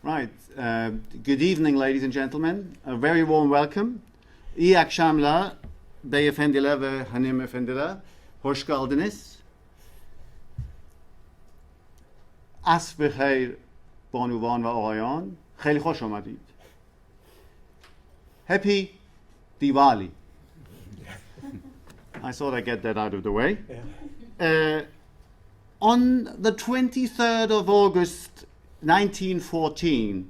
Right. Good evening, ladies and gentlemen. A very warm welcome. İyi akşamlar beyefendiler ve hanımefendiler. Hoş geldiniz. عصر بخیر بانوان و آقایان. خیلی خوش آمدید. Happy Diwali. I thought I'd get that out of the way. On the 23rd of August 1914,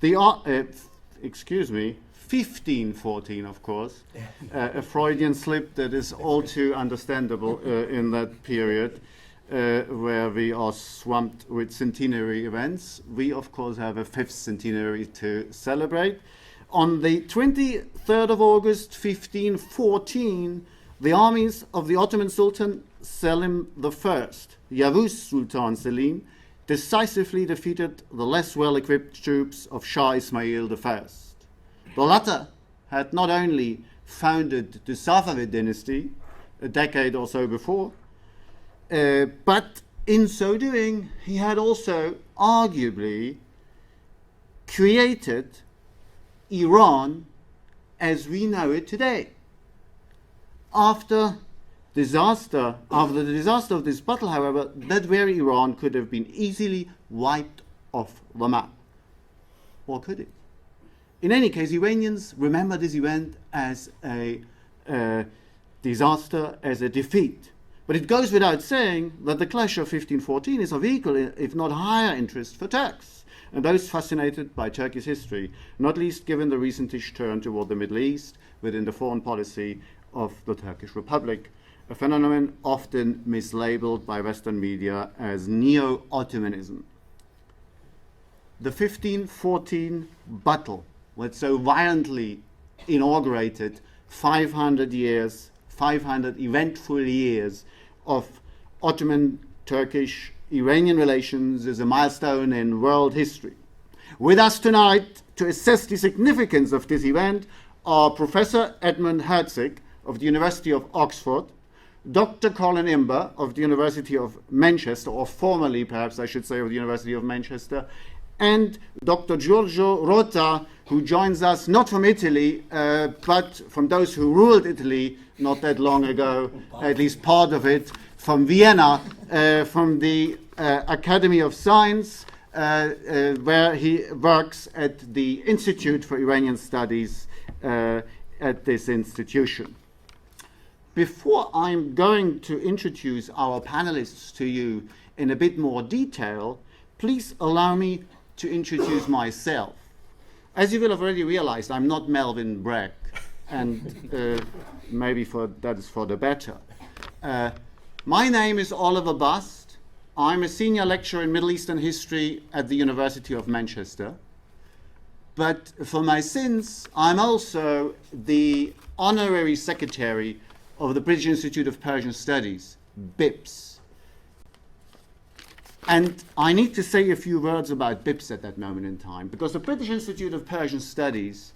1514, of course, a Freudian slip that is all too understandable in that period, where we are swamped with centenary events. We, of course, have a 5th centenary to celebrate. On the 23rd of August 1514, the armies of the Ottoman Sultan Selim I, Yavuz Sultan Selim, decisively defeated the less well-equipped troops of Shah Ismail I. The latter had not only founded the Safavid dynasty a decade or so before, but in so doing, he had also arguably created Iran as we know it today. After the disaster of this battle, however, that very Iran could have been easily wiped off the map. Or could it? In any case, Iranians remember this event as a disaster, as a defeat. But it goes without saying that the clash of 1514 is of equal, if not higher, interest for Turks and those fascinated by Turkish history, not least given the recentish turn toward the Middle East within the foreign policy of the Turkish Republic, a phenomenon often mislabeled by Western media as Neo-Ottomanism. The 1514 battle, which so violently inaugurated 500 eventful years of Ottoman-Turkish-Iranian relations, is a milestone in world history. With us tonight to assess the significance of this event are Professor Edmund Herzig of the University of Oxford, Dr. Colin Imber of the University of Manchester, or formerly perhaps I should say of the University of Manchester, and Dr. Giorgio Rota, who joins us not from Italy, but from those who ruled Italy not that long ago, at least part of it, from Vienna, from the Academy of Science, where he works at the Institute for Iranian Studies at this institution. Before I'm going to introduce our panelists to you in a bit more detail, please allow me to introduce myself. As you will have already realized, I'm not Melvin Bragg, and maybe that is for the better. My name is Oliver Bast. I'm a senior lecturer in Middle Eastern history at the University of Manchester. But for my sins, I'm also the honorary secretary of the British Institute of Persian Studies, BIPS. And I need to say a few words about BIPS at that moment in time, because the British Institute of Persian Studies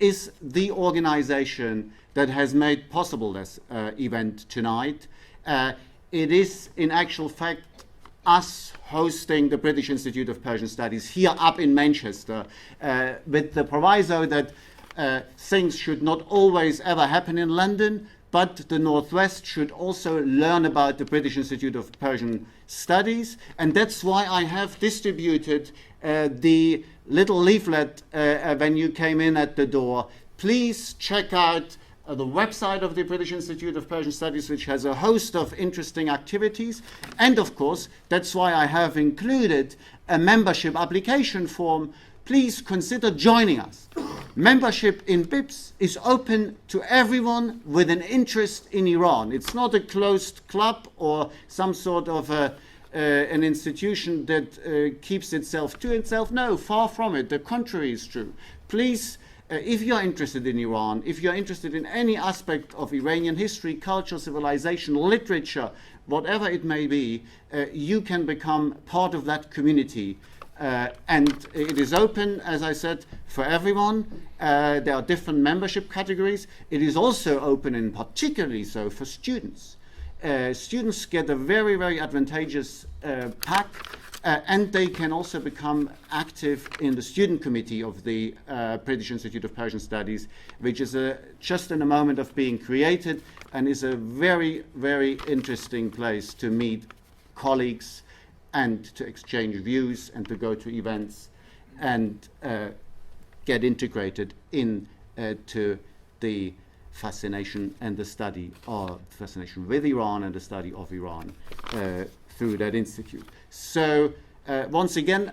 is the organization that has made possible this event tonight. It is, in actual fact, us hosting the British Institute of Persian Studies here up in Manchester, with the proviso that things should not always ever happen in London, but the Northwest should also learn about the British Institute of Persian Studies. And that's why I have distributed the little leaflet when you came in at the door. Please check out the website of the British Institute of Persian Studies, which has a host of interesting activities. And of course, that's why I have included a membership application form. Please consider joining us. Membership in BIPS is open to everyone with an interest in Iran. It's not a closed club or some sort of an institution that keeps itself to itself. No, far from it. The contrary is true. Please, if you're interested in Iran, if you're interested in any aspect of Iranian history, culture, civilization, literature, whatever it may be, you can become part of that community. And it is open, as I said, for everyone. There are different membership categories. It is also open, and particularly so, for students. Students get a very, very advantageous pack and they can also become active in the student committee of the British Institute of Persian Studies, which is just in a moment of being created and is a very, very interesting place to meet colleagues and to exchange views and to go to events and get integrated into the fascination and the study of fascination with Iran and the study of Iran through that institute. So once again,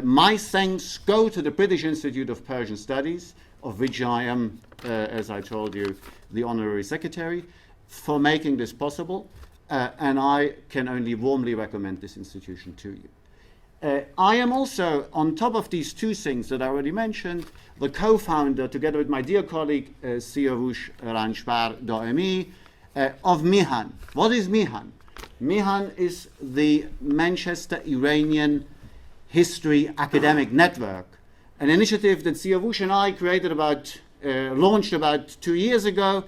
my thanks go to the British Institute of Persian Studies, of which I am, as I told you, the honorary secretary, for making this possible, and I can only warmly recommend this institution to you. I am also, on top of these two things that I already mentioned, the co-founder, together with my dear colleague Siyavush Ranjbar Daemi, of MIHAN. What is MIHAN? MIHAN is the Manchester Iranian History Academic Network, an initiative that Siyavush and I launched about 2 years ago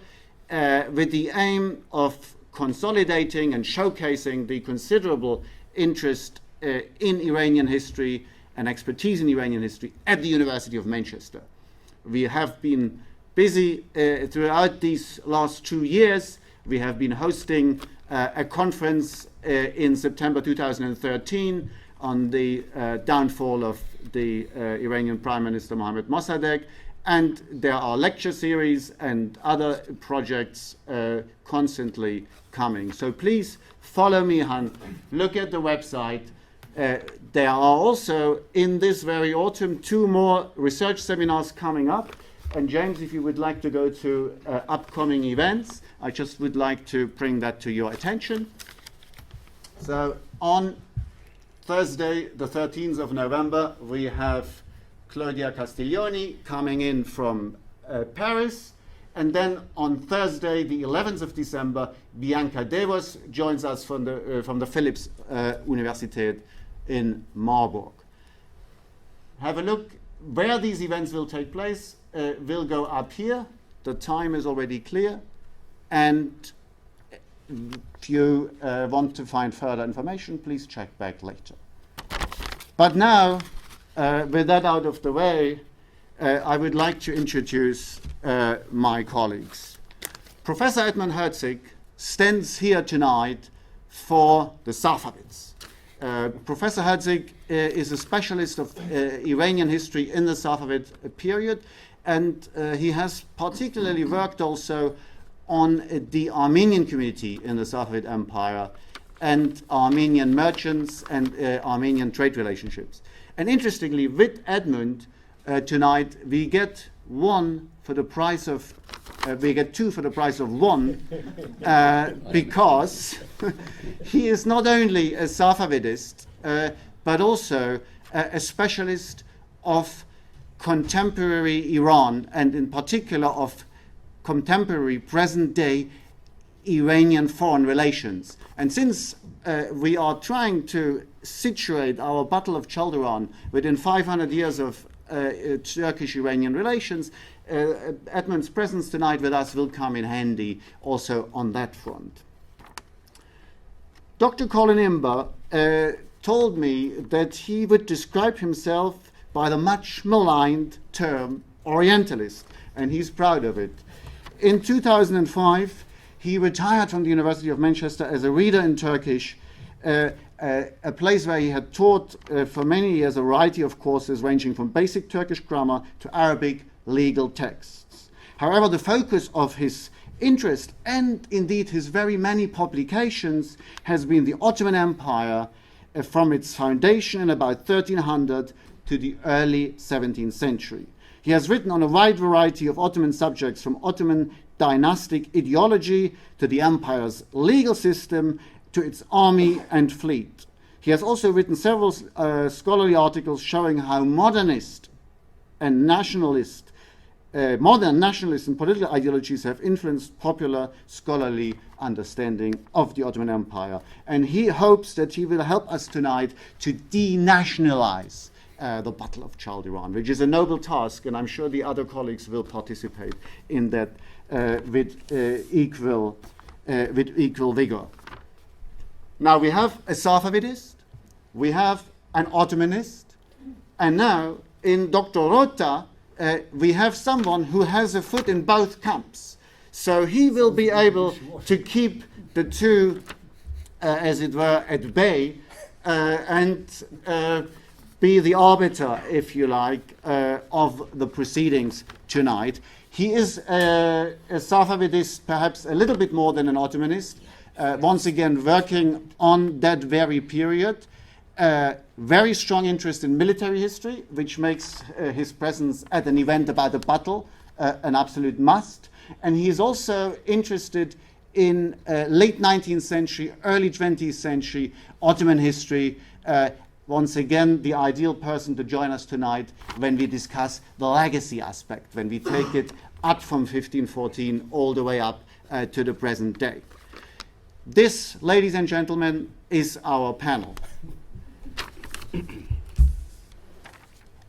with the aim of consolidating and showcasing the considerable interest in Iranian history and expertise in Iranian history at the University of Manchester. We have been busy throughout these last 2 years. We have been hosting a conference in September 2013 on the downfall of the Iranian Prime Minister Mohammad Mossadegh, and there are lecture series and other projects constantly coming. So please follow MIHAN, look at the website. There are also, in this very autumn, 2 more research seminars coming up. And James, if you would like to go to upcoming events, I just would like to bring that to your attention. So on Thursday, the 13th of November, we have Claudia Castiglioni coming in from Paris. And then on Thursday, the 11th of December, Bianca Devos joins us from the Philipps Universität in Marburg. Have a look where these events will take place. Will go up here. The time is already clear. And if you want to find further information, please check back later. But now, with that out of the way, I would like to introduce my colleagues. Professor Edmund Herzig stands here tonight for the Safavids. Professor Herzig is a specialist of Iranian history in the Safavid period, and he has particularly worked also on the Armenian community in the Safavid Empire and Armenian merchants and Armenian trade relationships. And interestingly, with Edmund tonight, we get two for the price of one, because he is not only a Safavidist, but also a specialist of contemporary Iran, and in particular of contemporary present-day Iranian foreign relations. And since we are trying to situate our Battle of Çaldıran within 500 years of Turkish-Iranian relations, Edmund's presence tonight with us will come in handy also on that front. Dr. Colin Imber told me that he would describe himself by the much maligned term Orientalist, and he's proud of it. In 2005, he retired from the University of Manchester as a reader in Turkish, a place where he had taught for many years a variety of courses ranging from basic Turkish grammar to Arabic legal texts. However, the focus of his interest, and indeed his very many publications, has been the Ottoman Empire from its foundation in about 1300 to the early 17th century. He has written on a wide variety of Ottoman subjects, from Ottoman dynastic ideology to the empire's legal system to its army and fleet. He has also written several scholarly articles showing how modernist and nationalist modern nationalist and political ideologies have influenced popular scholarly understanding of the Ottoman Empire. And he hopes that he will help us tonight to denationalize the Battle of Çaldıran, which is a noble task, and I'm sure the other colleagues will participate in that with equal vigor. Now we have a Safavidist, we have an Ottomanist. And now, in Dr. Rota, we have someone who has a foot in both camps. So he will be able to keep the two, as it were, at bay and be the arbiter, if you like, of the proceedings tonight. He is a Safavidist, perhaps a little bit more than an Ottomanist, once again working on that very period. Very strong interest in military history, which makes his presence at an event about a battle an absolute must. And he is also interested in late 19th century, early 20th century Ottoman history. Once again, the ideal person to join us tonight when we discuss the legacy aspect, when we take it up from 1514 all the way up to the present day. This, ladies and gentlemen, is our panel.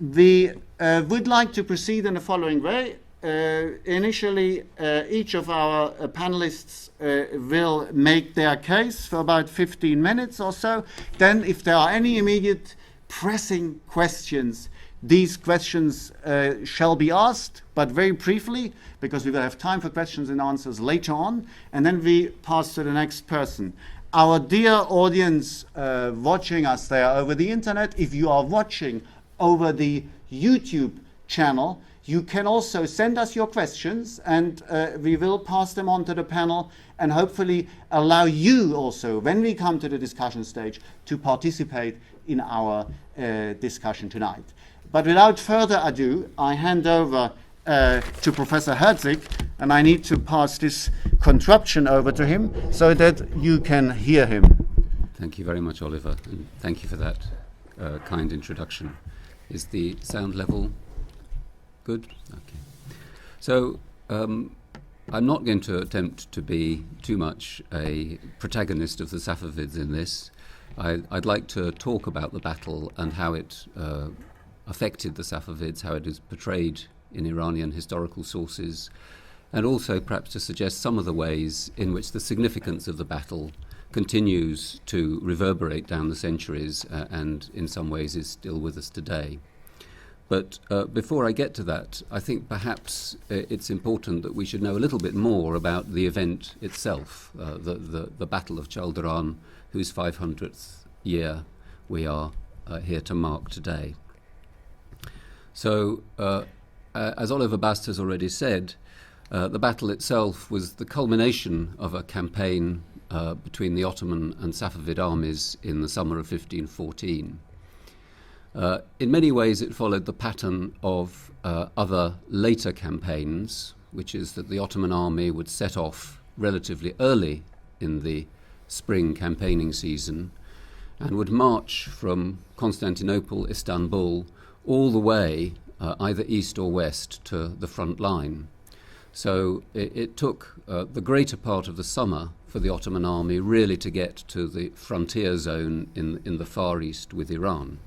We would like to proceed in the following way. Initially, each of our panelists will make their case for about 15 minutes or so. Then, if there are any immediate pressing questions, these questions shall be asked, but very briefly, because we will have time for questions and answers later on. And then we pass to the next person. Our dear audience watching us there over the internet, if you are watching over the YouTube channel, you can also send us your questions and we will pass them on to the panel and hopefully allow you also, when we come to the discussion stage, to participate in our discussion tonight. But without further ado, I hand over to Professor Herzig, and I need to pass this contraption over to him so that you can hear him. Thank you very much, Oliver, and thank you for that kind introduction. Is the sound level good? Okay. So I'm not going to attempt to be too much a protagonist of the Safavids in this. I'd like to talk about the battle and how it affected the Safavids, how it is portrayed in Iranian historical sources, and also perhaps to suggest some of the ways in which the significance of the battle continues to reverberate down the centuries and in some ways is still with us today. But before I get to that, I think perhaps it's important that we should know a little bit more about the event itself, the Battle of Çaldıran, whose 500th year we are here to mark today. So, as Oliver Bast has already said, the battle itself was the culmination of a campaign between the Ottoman and Safavid armies in the summer of 1514. In many ways it followed the pattern of other later campaigns, which is that the Ottoman army would set off relatively early in the spring campaigning season and would march from Constantinople, Istanbul, all the way either east or west to the front line. So it took the greater part of the summer for the Ottoman army really to get to the frontier zone in the Far East with Iran.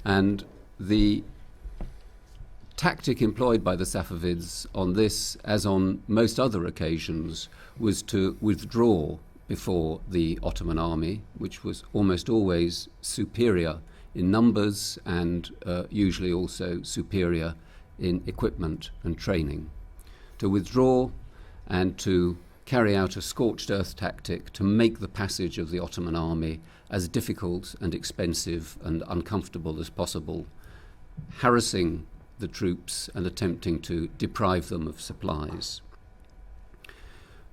And the tactic employed by the Safavids on this, as on most other occasions, was to withdraw before the Ottoman army, which was almost always superior in numbers and usually also superior in equipment and training. To withdraw and to carry out a scorched earth tactic to make the passage of the Ottoman army as difficult and expensive and uncomfortable as possible, harassing the troops and attempting to deprive them of supplies.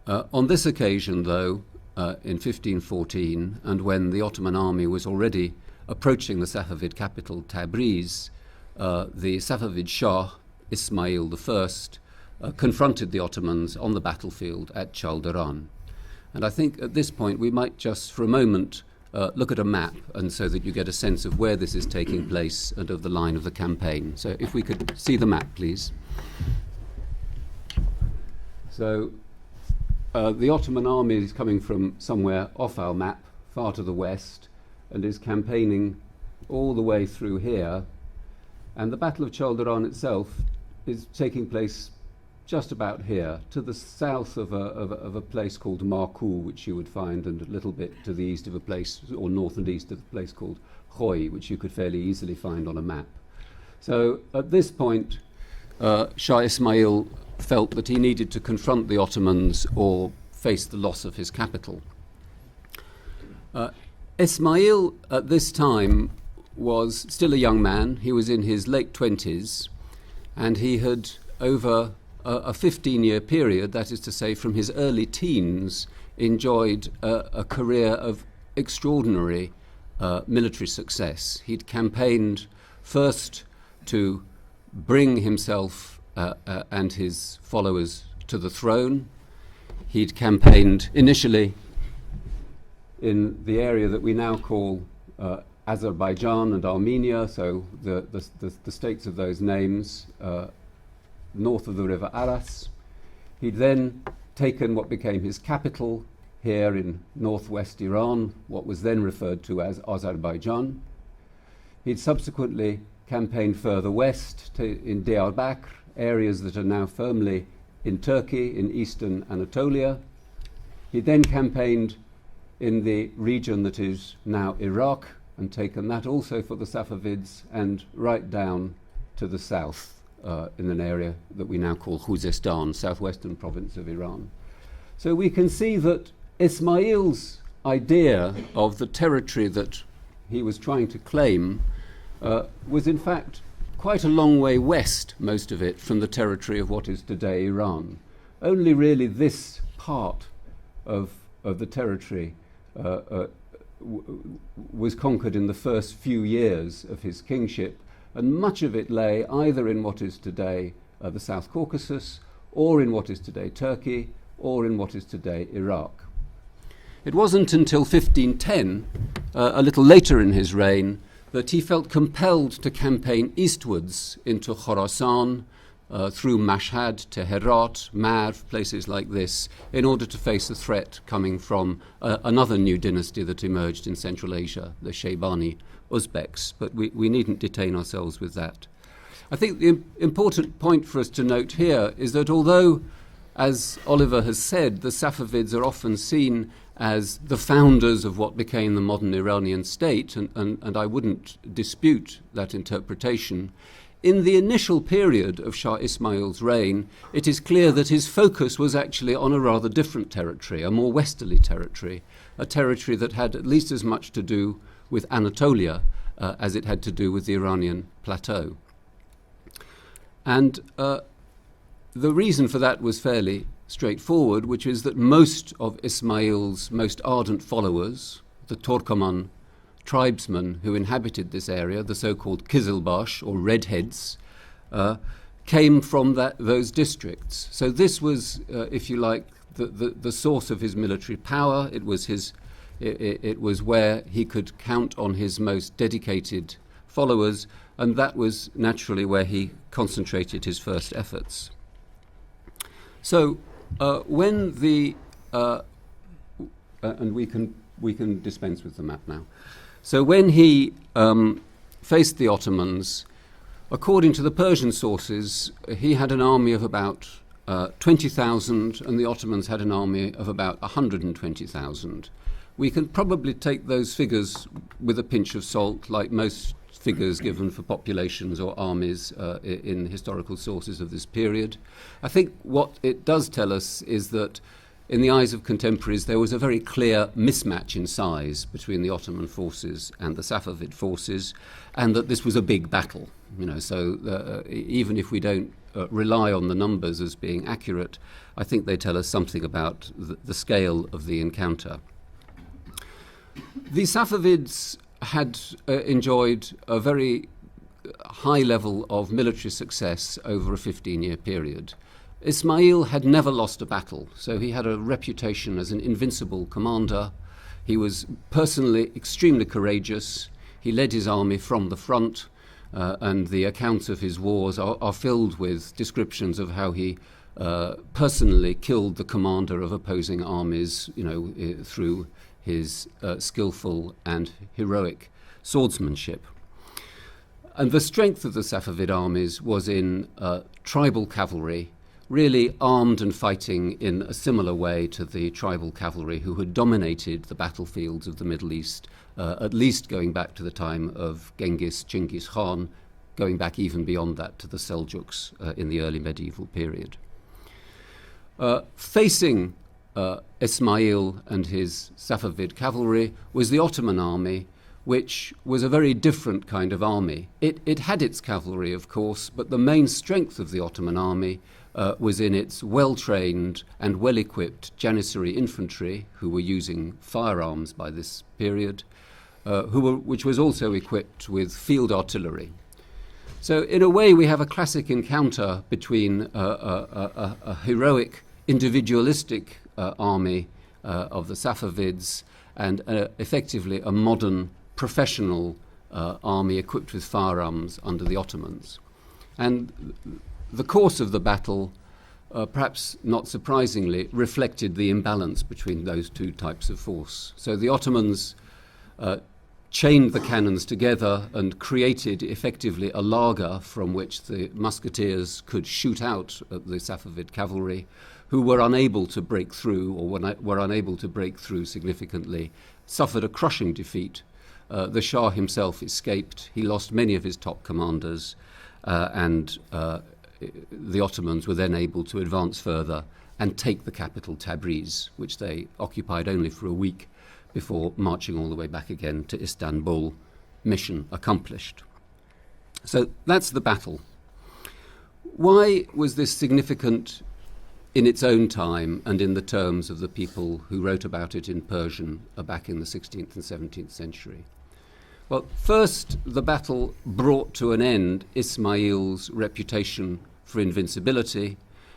On this occasion, though, in 1514, and when the Ottoman army was already approaching the Safavid capital, Tabriz, the Safavid Shah, Ismail I, confronted the Ottomans on the battlefield at Çaldıran. And I think at this point we might just for a moment look at a map, and so that you get a sense of where this is taking place and of the line of the campaign. So if we could see the map, please. So the Ottoman army is coming from somewhere off our map, far to the west, and is campaigning all the way through here. And the Battle of Çaldıran itself is taking place just about here, to the south of a place called Marcoux, which you would find, and a little bit to the east of a place, or north and east of a place called Khoy, which you could fairly easily find on a map. So at this point, Shah Ismail felt that he needed to confront the Ottomans or face the loss of his capital. Ismail at this time was still a young man. He was in his late 20s, and he had, over a 15-year period, that is to say from his early teens, enjoyed a career of extraordinary military success. He'd campaigned first to bring himself and his followers to the throne. He'd campaigned initially in the area that we now call Azerbaijan and Armenia, so the states of those names, north of the river Aras. He'd then taken what became his capital here in northwest Iran, what was then referred to as Azerbaijan. He'd subsequently campaigned further west in Diyarbakir, areas that are now firmly in Turkey, in eastern Anatolia. He then campaigned in the region that is now Iraq, and taken that also for the Safavids, and right down to the south in an area that we now call Khuzestan, southwestern province of Iran. So we can see that Ismail's idea of the territory that he was trying to claim was in fact quite a long way west, most of it, from the territory of what is today Iran. Only really this part of the territory was conquered in the first few years of his kingship, and much of it lay either in what is today the South Caucasus, or in what is today Turkey, or in what is today Iraq. It wasn't until 1510, a little later in his reign, that he felt compelled to campaign eastwards into Khorasan, through Mashhad to Herat, Marv, places like this, in order to face a threat coming from another new dynasty that emerged in Central Asia, the Shaybani Uzbeks. But we needn't detain ourselves with that. I think the important point for us to note here is that although, as Oliver has said, the Safavids are often seen as the founders of what became the modern Iranian state, and I wouldn't dispute that interpretation, in the initial period of Shah Ismail's reign, it is clear that his focus was actually on a rather different territory, a more westerly territory, a territory that had at least as much to do with Anatolia as it had to do with the Iranian plateau. And the reason for that was fairly straightforward, which is that most of Ismail's most ardent followers, the Turkoman tribesmen who inhabited this area, the so-called Kizilbash or Redheads, came from those districts. So this was, if you like, the source of his military power. It was where he could count on his most dedicated followers, and that was naturally where he concentrated his first efforts. So when the and we can dispense with the map now. So when he faced the Ottomans, according to the Persian sources, he had an army of about 20,000, and the Ottomans had an army of about 120,000. We can probably take those figures with a pinch of salt, like most figures given for populations or armies in historical sources of this period. I think what it does tell us is that in the eyes of contemporaries, there was a very clear mismatch in size between the Ottoman forces and the Safavid forces, and that this was a big battle. So even if we don't rely on the numbers as being accurate, I think they tell us something about the scale of the encounter. The Safavids had enjoyed a very high level of military success over a 15-year period. Ismail had never lost a battle, so he had a reputation as an invincible commander. He was personally extremely courageous. He led his army from the front, and the accounts of his wars are filled with descriptions of how he personally killed the commander of opposing armies, through his skillful and heroic swordsmanship. And the strength of the Safavid armies was in tribal cavalry, really armed and fighting in a similar way to the tribal cavalry who had dominated the battlefields of the Middle East, at least going back to the time of Genghis Khan, going back even beyond that to the Seljuks in the early medieval period. Facing Ismail and his Safavid cavalry was the Ottoman army, which was a very different kind of army. It had its cavalry, of course, but the main strength of the Ottoman army was in its well-trained and well-equipped Janissary infantry, who were using firearms by this period, which was also equipped with field artillery. So in a way we have a classic encounter between a heroic, individualistic army of the Safavids and effectively a modern, professional army equipped with firearms under the Ottomans. And the course of the battle, perhaps not surprisingly, reflected the imbalance between those two types of force. So the Ottomans chained the cannons together and created effectively a laager from which the musketeers could shoot out at the Safavid cavalry, who were unable to break through, or were unable to break through significantly, suffered a crushing defeat. The Shah himself escaped. He lost many of his top commanders, and the Ottomans were then able to advance further and take the capital Tabriz, which they occupied only for a week before marching all the way back again to Istanbul, mission accomplished. So that's the battle. Why was this significant in its own time and in the terms of the people who wrote about it in Persian back in the 16th and 17th century? Well, first, the battle brought to an end Ismail's reputation for invincibility,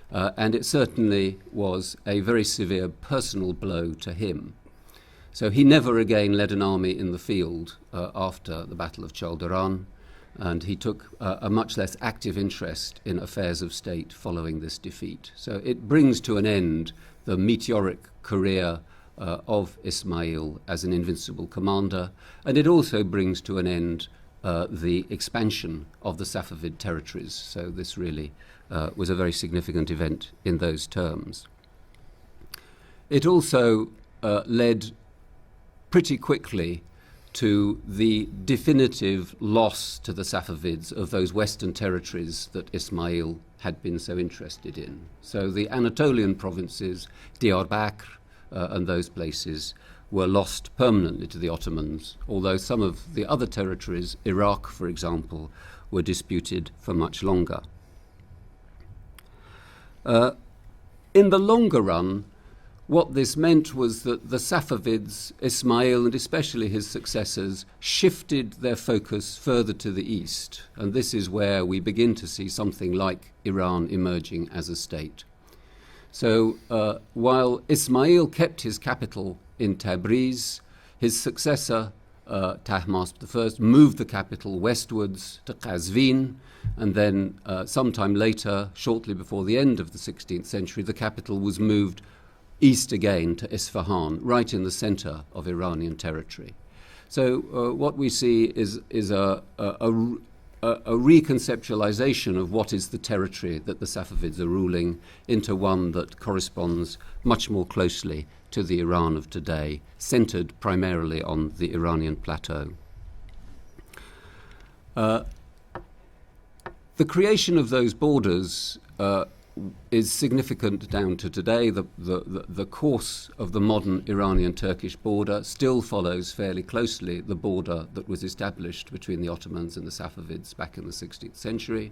and it certainly was a very severe personal blow to him. So he never again led an army in the field after the Battle of Çaldıran, and he took a much less active interest in affairs of state following this defeat. So it brings to an end the meteoric career of Ismail as an invincible commander, and it also brings to an end the expansion of the Safavid territories. So this really was a very significant event in those terms. It also led pretty quickly to the definitive loss to the Safavids of those western territories that Ismail had been so interested in. So the Anatolian provinces, Diyarbakir and those places, were lost permanently to the Ottomans, although some of the other territories, Iraq, for example, were disputed for much longer. In the longer run, what this meant was that the Safavids, Ismail and especially his successors, shifted their focus further to the east, and this is where we begin to see something like Iran emerging as a state. So while Ismail kept his capital in Tabriz, his successor, Tahmasp I, moved the capital westwards to Qazvin, and then sometime later, shortly before the end of the 16th century, the capital was moved east again to Isfahan, right in the center of Iranian territory. So what we see is a reconceptualization of what is the territory that the Safavids are ruling into one that corresponds much more closely to the Iran of today, centered primarily on the Iranian plateau. The creation of those borders is significant down to today. The course of the modern Iranian-Turkish border still follows fairly closely the border that was established between the Ottomans and the Safavids back in the 16th century.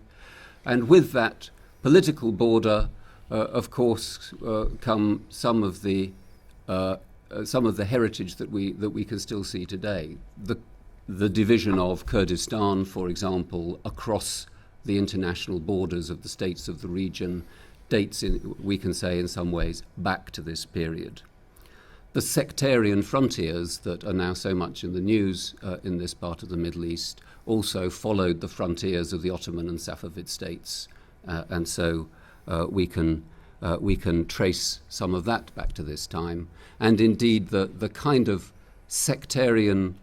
And with that political border, of course, come some of the heritage that we can still see today. The division of Kurdistan, for example, across the international borders of the states of the region dates, we can say in some ways, back to this period. The sectarian frontiers that are now so much in the news in this part of the Middle East also followed the frontiers of the Ottoman and Safavid states, and so we can trace some of that back to this time. And indeed the kind of sectarian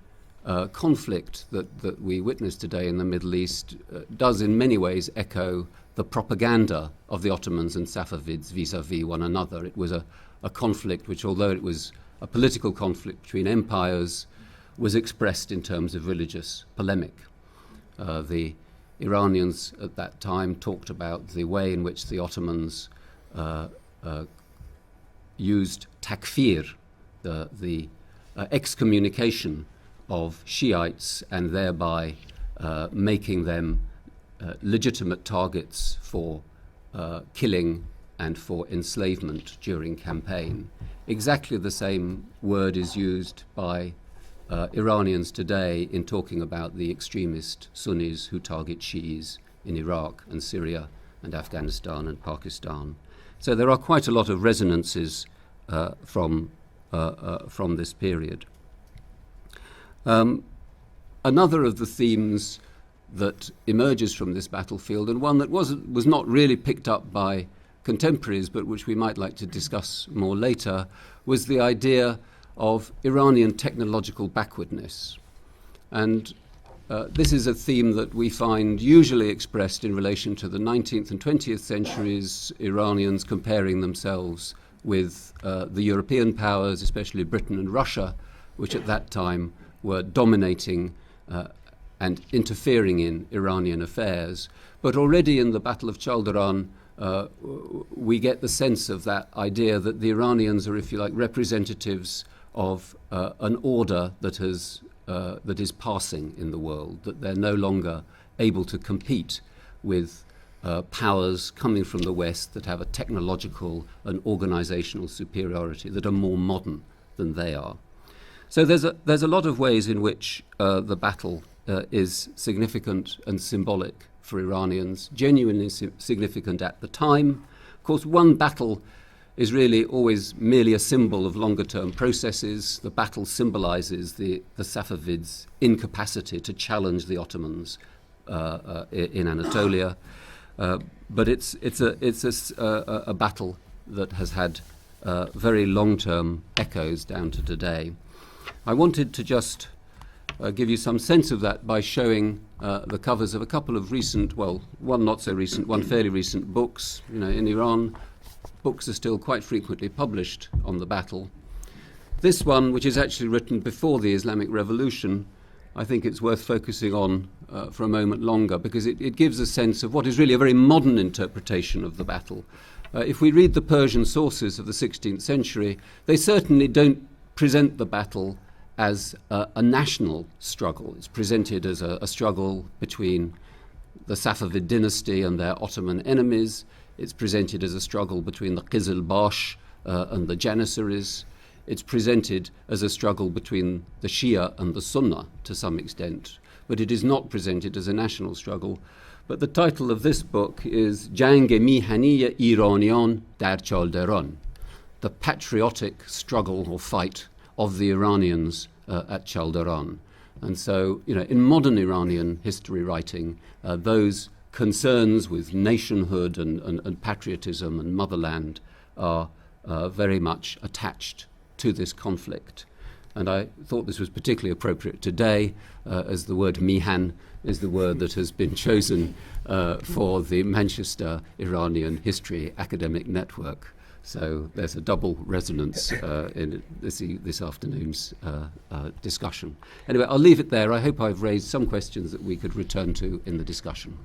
conflict that we witness today in the Middle East does in many ways echo the propaganda of the Ottomans and Safavids vis-à-vis one another. It was a conflict which, although it was a political conflict between empires, was expressed in terms of religious polemic. The Iranians at that time talked about the way in which the Ottomans used takfir, the excommunication of Shiites, and thereby making them legitimate targets for killing and for enslavement during campaign. Exactly the same word is used by Iranians today in talking about the extremist Sunnis who target Shiis in Iraq and Syria and Afghanistan and Pakistan. So there are quite a lot of resonances from this period. Another of the themes that emerges from this battlefield, and one that was not really picked up by contemporaries, but which we might like to discuss more later, was the idea of Iranian technological backwardness. And this is a theme that we find usually expressed in relation to the 19th and 20th centuries, Iranians comparing themselves with the European powers, especially Britain and Russia, which at that time were dominating and interfering in Iranian affairs. But already in the Battle of Çaldıran, we get the sense of that idea that the Iranians are, if you like, representatives of an order that is passing in the world, that they're no longer able to compete with powers coming from the West that have a technological and organizational superiority, that are more modern than they are. So there's a lot of ways in which the battle is significant and symbolic for Iranians, genuinely significant at the time. Of course, one battle is really always merely a symbol of longer-term processes. The battle symbolizes the Safavids' incapacity to challenge the Ottomans in Anatolia, but it's a battle that has had very long-term echoes down to today. I wanted to just give you some sense of that by showing the covers of a couple of recent, well, one not so recent, one fairly recent books. You know, in Iran, books are still quite frequently published on the battle. This one, which is actually written before the Islamic Revolution, I think it's worth focusing on for a moment longer, because it gives a sense of what is really a very modern interpretation of the battle. If we read the Persian sources of the 16th century, they certainly don't present the battle as a national struggle. It's presented as a struggle between the Safavid dynasty and their Ottoman enemies. It's presented as a struggle between the Qizilbash and the Janissaries. It's presented as a struggle between the Shia and the Sunnah to some extent, but it is not presented as a national struggle. But the title of this book is Jang-e Mihani Iraniyan dar Çaldıran, the patriotic struggle or fight of the Iranians at Çaldıran. And so, you know, in modern Iranian history writing, those concerns with nationhood and patriotism and motherland are very much attached to this conflict. And I thought this was particularly appropriate today, as the word MIHAN is the word that has been chosen for the Manchester Iranian History Academic Network. So there's a double resonance in this afternoon's discussion. Anyway, I'll leave it there. I hope I've raised some questions that we could return to in the discussion.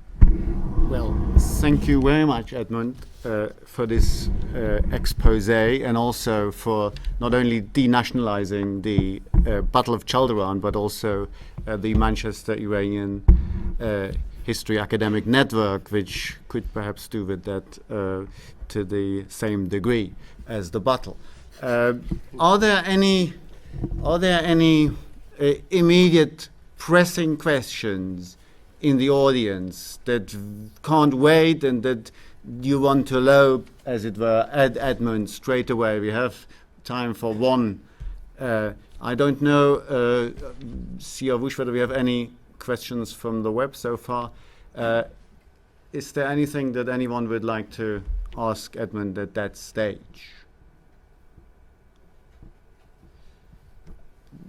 Well, thank you very much, Edmund, for this expose, and also for not only denationalizing the Battle of Çaldıran, but also the Manchester Iranian History Academic Network, which could perhaps do with that to the same degree as the battle. Are there any immediate pressing questions in the audience that can't wait and that you want to lob, as it were, at Edmund straight away? We have time for one. I don't know, Siavush, whether we have any questions from the web so far. Is there anything that anyone would like to ask Edmund at that stage?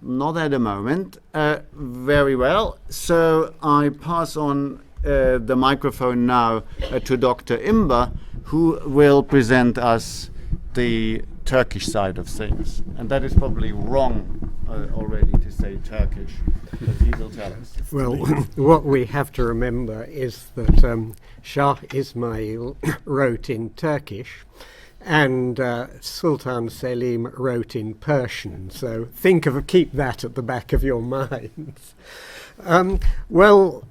Not at the moment. Very well. So I pass on the microphone now to Dr. Imber, who will present us the Turkish side of things. And that is probably wrong already to say Turkish, but he will tell us. Well, what we have to remember is that Shah Ismail wrote in Turkish and Sultan Selim wrote in Persian. So keep that at the back of your minds. Well,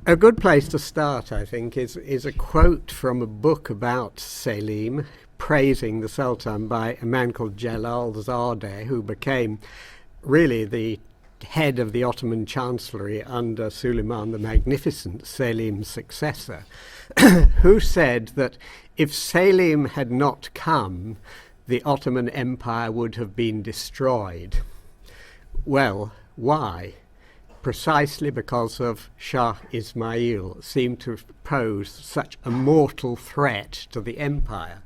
a good place to start, I think, is a quote from a book about Selim, praising the Sultan, by a man called Jalal Zadeh, who became really the head of the Ottoman Chancellery under Suleiman the Magnificent, Selim's successor, who said that if Selim had not come, the Ottoman Empire would have been destroyed. Well, why? Precisely because of Shah Ismail seemed to pose such a mortal threat to the empire,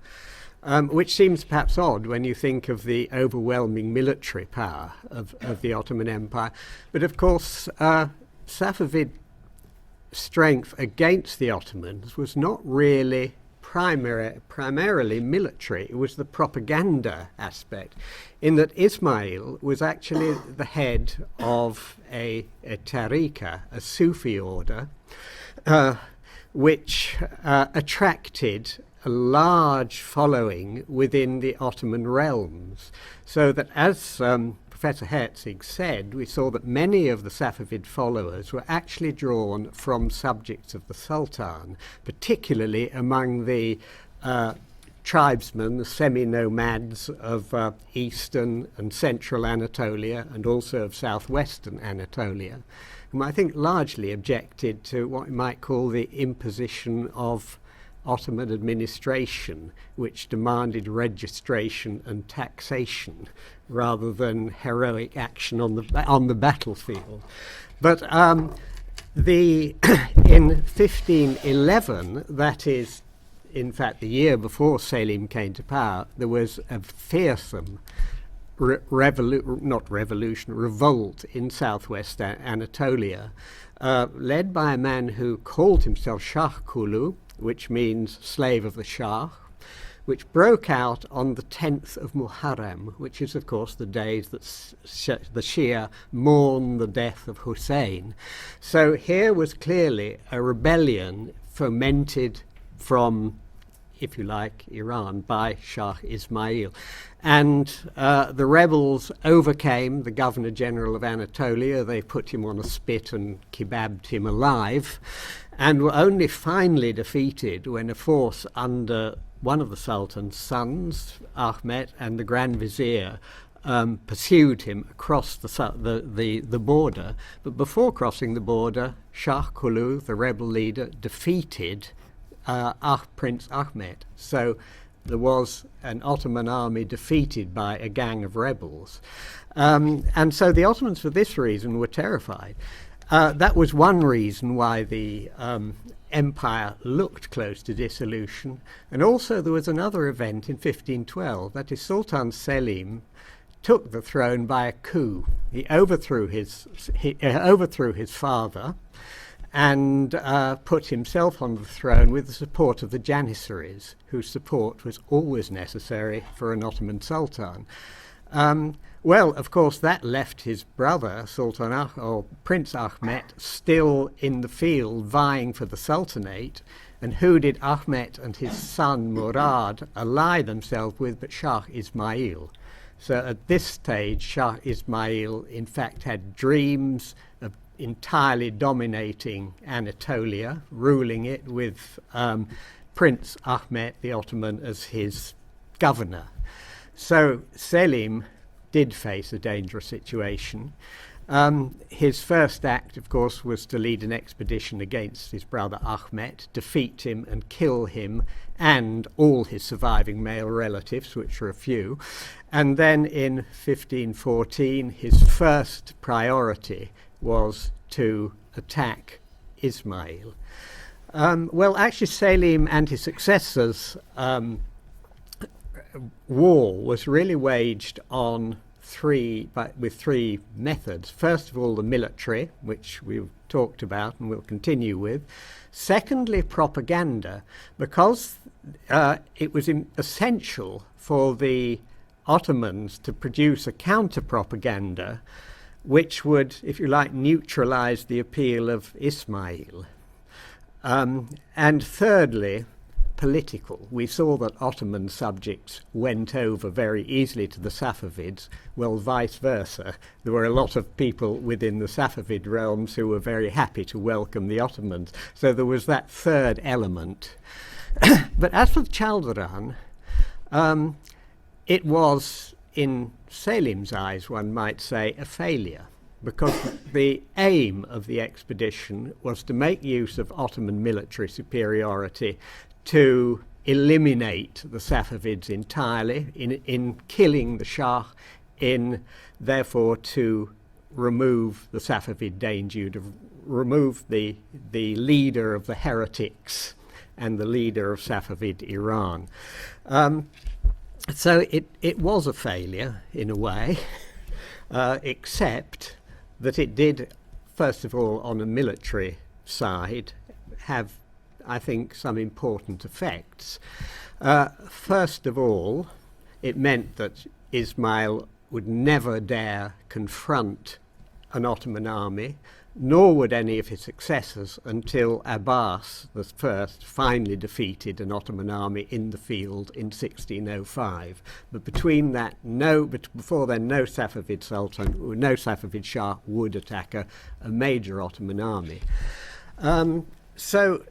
which seems perhaps odd when you think of the overwhelming military power of the Ottoman Empire. But of course, Safavid strength against the Ottomans was not really primarily military. It was the propaganda aspect, in that Ismail was actually the head of a tariqa, a Sufi order, which attracted a large following within the Ottoman realms. So that, as Professor Herzig said, we saw that many of the Safavid followers were actually drawn from subjects of the Sultan, particularly among the tribesmen, the semi-nomads of eastern and central Anatolia, and also of southwestern Anatolia, whom I think largely objected to what we might call the imposition of Ottoman administration, which demanded registration and taxation rather than heroic action on the battlefield. But in 1511, that is, in fact, the year before Selim came to power, there was a fearsome revolt in southwest Anatolia, led by a man who called himself Shah Kulu, which means slave of the Shah, which broke out on the 10th of Muharram, which is, of course, the days that the Shia mourn the death of Hussein. So here was clearly a rebellion fomented from, if you like, Iran by Shah Ismail. And the rebels overcame the Governor General of Anatolia. They put him on a spit and kebabbed him alive, and were only finally defeated when a force under one of the Sultan's sons, Ahmet, and the Grand Vizier pursued him across the border. But before crossing the border, Shah Kulu, the rebel leader, defeated Prince Ahmet. So there was an Ottoman army defeated by a gang of rebels. And so the Ottomans, for this reason, were terrified. That was one reason why the empire looked close to dissolution. And also there was another event in 1512, that is, Sultan Selim took the throne by a coup. He overthrew his father and put himself on the throne with the support of the Janissaries, whose support was always necessary for an Ottoman sultan. Well, of course, that left his brother, Prince Ahmet, still in the field vying for the sultanate. And who did Ahmet and his son Murad ally themselves with but Shah Ismail? So at this stage, Shah Ismail, in fact, had dreams of entirely dominating Anatolia, ruling it with Prince Ahmet the Ottoman as his governor. So Selim did face a dangerous situation. His first act, of course, was to lead an expedition against his brother Ahmet, defeat him and kill him and all his surviving male relatives, which were a few. And then in 1514, his first priority was to attack Ismail. Well, actually, Selim and his successors' war was really waged on with three methods. First of all, the military, which we've talked about and will continue with. Secondly, propaganda, because it was essential for the Ottomans to produce a counter-propaganda which would, if you like, neutralize the appeal of Ismail. And thirdly, political. We saw that Ottoman subjects went over very easily to the Safavids, well, vice versa. There were a lot of people within the Safavid realms who were very happy to welcome the Ottomans. So there was that third element. But as for Çaldıran, it was, in Selim's eyes, one might say, a failure, because the aim of the expedition was to make use of Ottoman military superiority to eliminate the Safavids entirely, in killing the Shah, therefore to remove the Safavid danger, to remove the leader of the heretics and the leader of Safavid Iran. So it was a failure in a way, except that it did, first of all, on a military side, have, I think, some important effects. First of all, it meant that Ismail would never dare confront an Ottoman army, nor would any of his successors, until Abbas I finally defeated an Ottoman army in the field in 1605. But between that, before then, no Safavid Sultan, no Safavid Shah would attack a major Ottoman army. So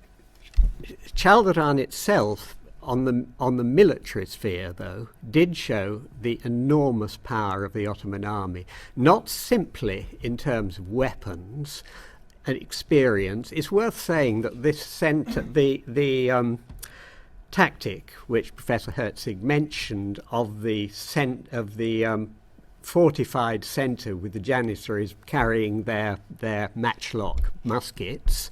Çaldıran itself, on the military sphere, though, did show the enormous power of the Ottoman army, not simply in terms of weapons and experience. It's worth saying that this the tactic which Professor Herzig mentioned of the fortified centre with the Janissaries carrying their matchlock muskets,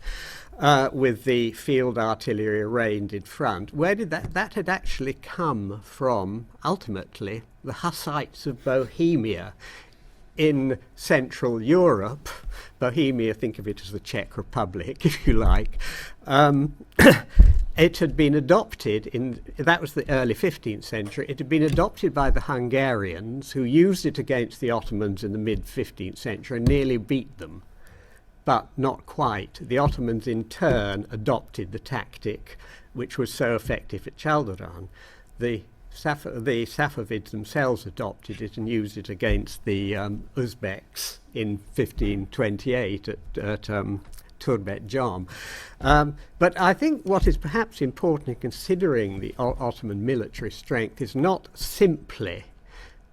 with the field artillery arrayed in front. Where did that had actually come from? Ultimately, the Hussites of Bohemia in Central Europe. Bohemia, think of it as the Czech Republic, if you like. It had been adopted that was the early 15th century. It had been adopted by the Hungarians, who used it against the Ottomans in the mid 15th century and nearly beat them. But not quite. The Ottomans in turn adopted the tactic which was so effective at Çaldıran. The Safavids themselves adopted it and used it against the Uzbeks in 1528 at Turbet Jam. But I think what is perhaps important in considering the Ottoman military strength is not simply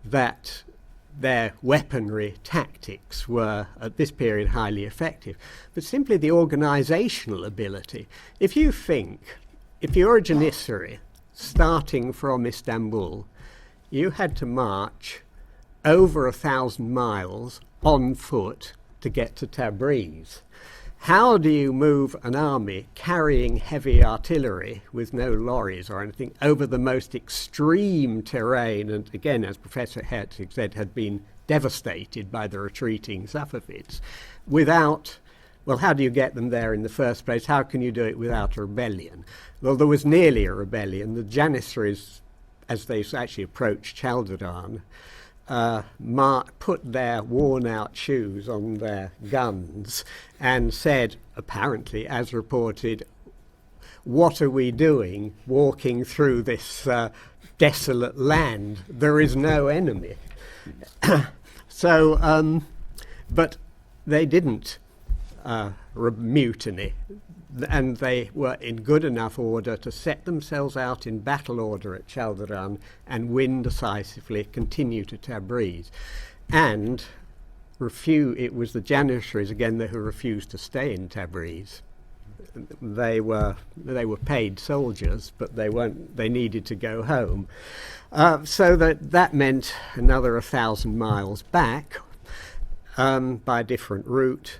that their weaponry tactics were at this period highly effective, but simply the organizational ability. If you're a Janissary starting from Istanbul, you had to march over 1,000 miles on foot to get to Tabriz. How do you move an army carrying heavy artillery with no lorries or anything over the most extreme terrain, and again, as Professor Herzig said, had been devastated by the retreating Safavids, how do you get them there in the first place? How can you do it without a rebellion? Well, there was nearly a rebellion. The Janissaries, as they actually approached Çaldıran, put their worn-out shoes on their guns and said, apparently, as reported, "What are we doing walking through this desolate land? There is no enemy." So, but they didn't mutiny, and they were in good enough order to set themselves out in battle order at Çaldıran and win decisively, continue to Tabriz. And it was the Janissaries again who refused to stay in Tabriz. They were paid soldiers, but they needed to go home. So that meant another 1,000 miles back by a different route.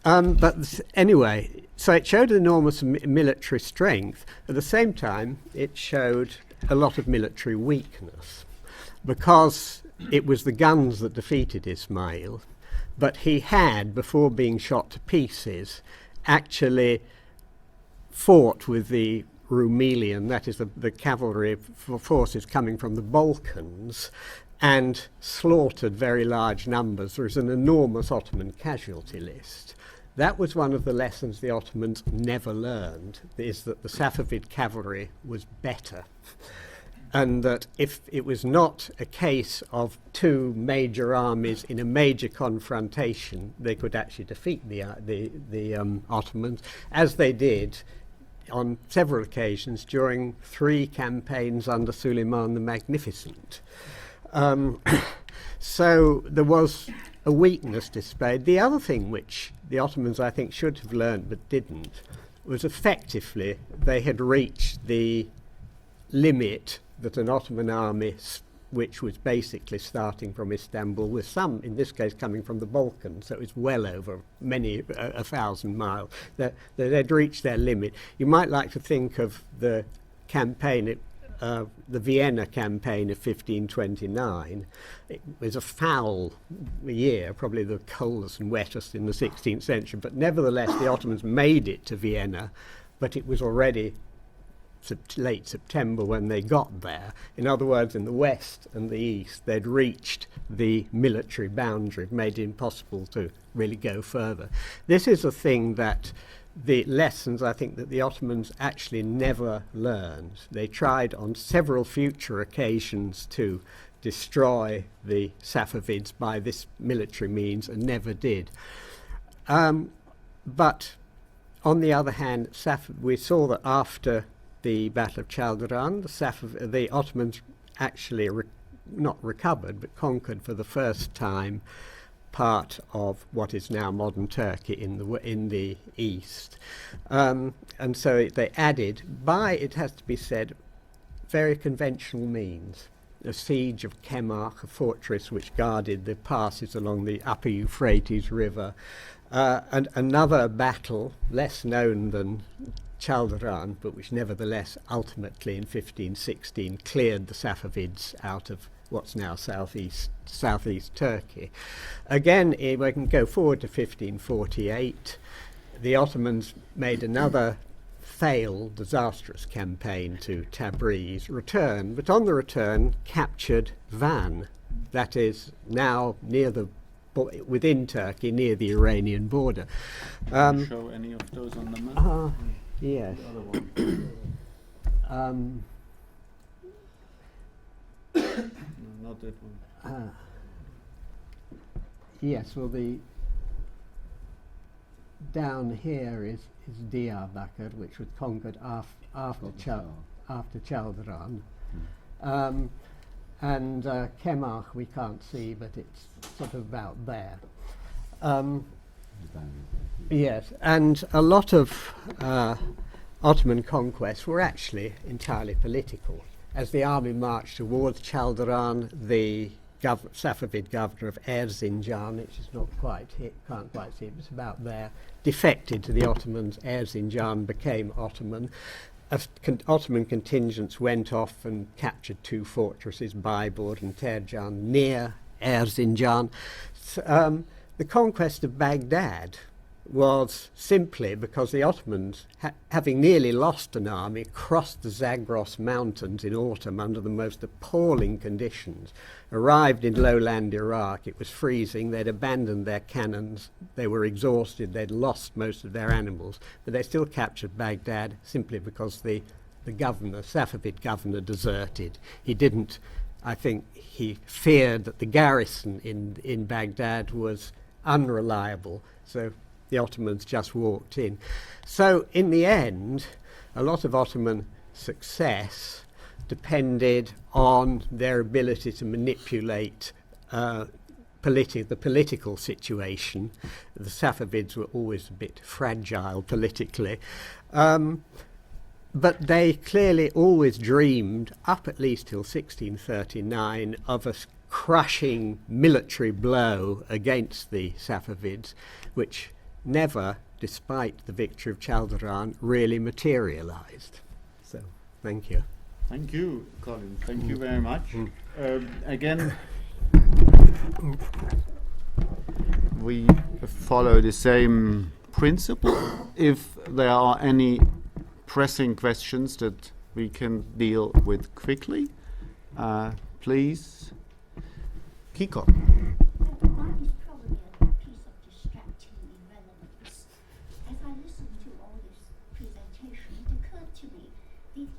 But anyway, so it showed enormous military strength. At the same time, it showed a lot of military weakness, because it was the guns that defeated Ismail, but he had, before being shot to pieces, actually fought with the Rumelian, that is the cavalry forces coming from the Balkans, and slaughtered very large numbers. There is an enormous Ottoman casualty list. That was one of the lessons the Ottomans never learned, is that the Safavid cavalry was better. And that if it was not a case of two major armies in a major confrontation, they could actually defeat the Ottomans, as they did on several occasions during 3 campaigns under Suleiman the Magnificent. So there was a weakness displayed. The other thing which the Ottomans, I think, should have learned but didn't, was effectively they had reached the limit that an Ottoman army, which was basically starting from Istanbul, with some, in this case, coming from the Balkans, so it was well over many, 1,000 miles, that they'd reached their limit. You might like to think of the campaign, the Vienna campaign of 1529. It was a foul year, probably the coldest and wettest in the 16th century, but nevertheless the Ottomans made it to Vienna, but it was already late September when they got there. In other words, in the west and the east, they'd reached the military boundary, made it impossible to really go further. This is a thing that the lessons, I think, that the Ottomans actually never learned. They tried on several future occasions to destroy the Safavids by this military means and never did. But on the other hand, we saw that after the Battle of Çaldıran, the Ottomans actually not recovered but conquered for the first time part of what is now modern Turkey in the east. And so they added, by, it has to be said, very conventional means. A siege of Kemak, a fortress which guarded the passes along the upper Euphrates River, and another battle, less known than Çaldıran, but which nevertheless ultimately in 1516 cleared the Safavids out of what's now southeast Turkey. Again, we can go forward to 1548. The Ottomans made another failed, disastrous campaign to Tabriz, but on the return captured Van, that is now near within Turkey, near the Iranian border. Can you show any of those on the map? Yes. The other one. No, not that one. Yes, well, the down here is Diyarbakir, which was conquered after Çaldıran. And Kemak we can't see, but it's sort of about there. Yes, and a lot of Ottoman conquests were actually entirely political. As the army marched towards Çaldıran, the Safavid governor of Erzincan, which is not quite hit, can't quite see it, but it's about there, defected to the Ottomans. Erzincan became Ottoman. Ottoman contingents went off and captured 2 fortresses, Baybur and Tercan, near Erzincan. The conquest of Baghdad was simply because the Ottomans, having nearly lost an army, crossed the Zagros mountains in autumn under the most appalling conditions, arrived in lowland Iraq. It was freezing. They'd abandoned their cannons. They were exhausted. They'd lost most of their animals, but they still captured Baghdad simply because the governor, Safavid governor, deserted. He didn't, I think he feared that the garrison in Baghdad was unreliable, so the Ottomans just walked in. So in the end, a lot of Ottoman success depended on their ability to manipulate the political situation. The Safavids were always a bit fragile politically. But they clearly always dreamed, up at least till 1639, of a crushing military blow against the Safavids, which never, despite the victory of Çaldıran, really materialized. So, thank you. Thank you, Colin. Thank you very much. Again, We follow the same principle. If there are any pressing questions that we can deal with quickly, please, Kiko. Mine is probably a piece of distracting irrelevance. As I listened to all this presentation, it occurred to me these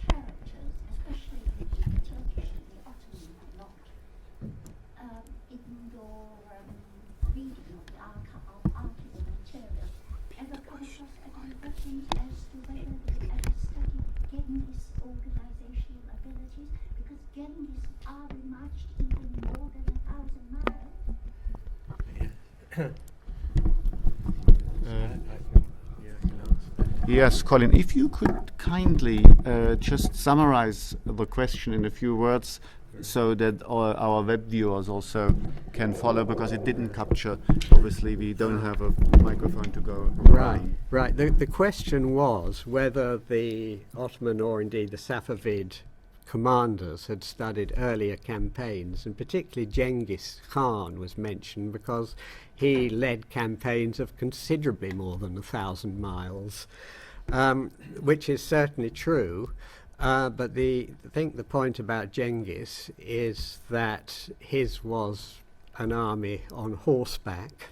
characters, especially the Turkish and the Ottoman lot, in your reading of the archival material, ever come across any reference as to whether they ever studied Genghis' organizational abilities? Because Genghis army marched even more than 1,000 miles. Yes, Colin, if you could kindly just summarize the question in a few words so that our web viewers also can follow, because it didn't capture. Obviously, we don't have a microphone to go around. Right. The question was whether the Ottoman or indeed the Safavid commanders had studied earlier campaigns, and particularly Genghis Khan was mentioned because he led campaigns of considerably more than 1,000 miles, which is certainly true. But I think the point about Genghis is that his was an army on horseback,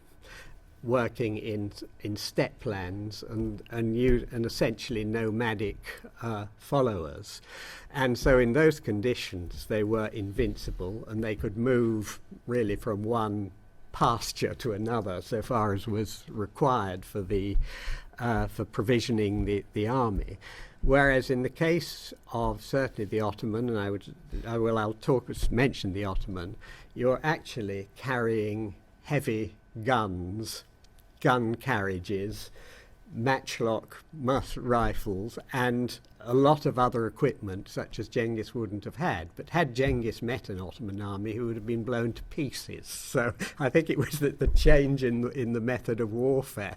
working in steppe lands and essentially nomadic followers. And so in those conditions they were invincible, and they could move really from one pasture to another so far as was required for for provisioning the army. Whereas in the case of certainly the Ottoman, and I'll mention the Ottoman, you're actually carrying heavy guns, gun carriages, matchlock rifles, and a lot of other equipment such as Genghis wouldn't have had. But had Genghis met an Ottoman army, he would have been blown to pieces. So I think it was the change in the method of warfare.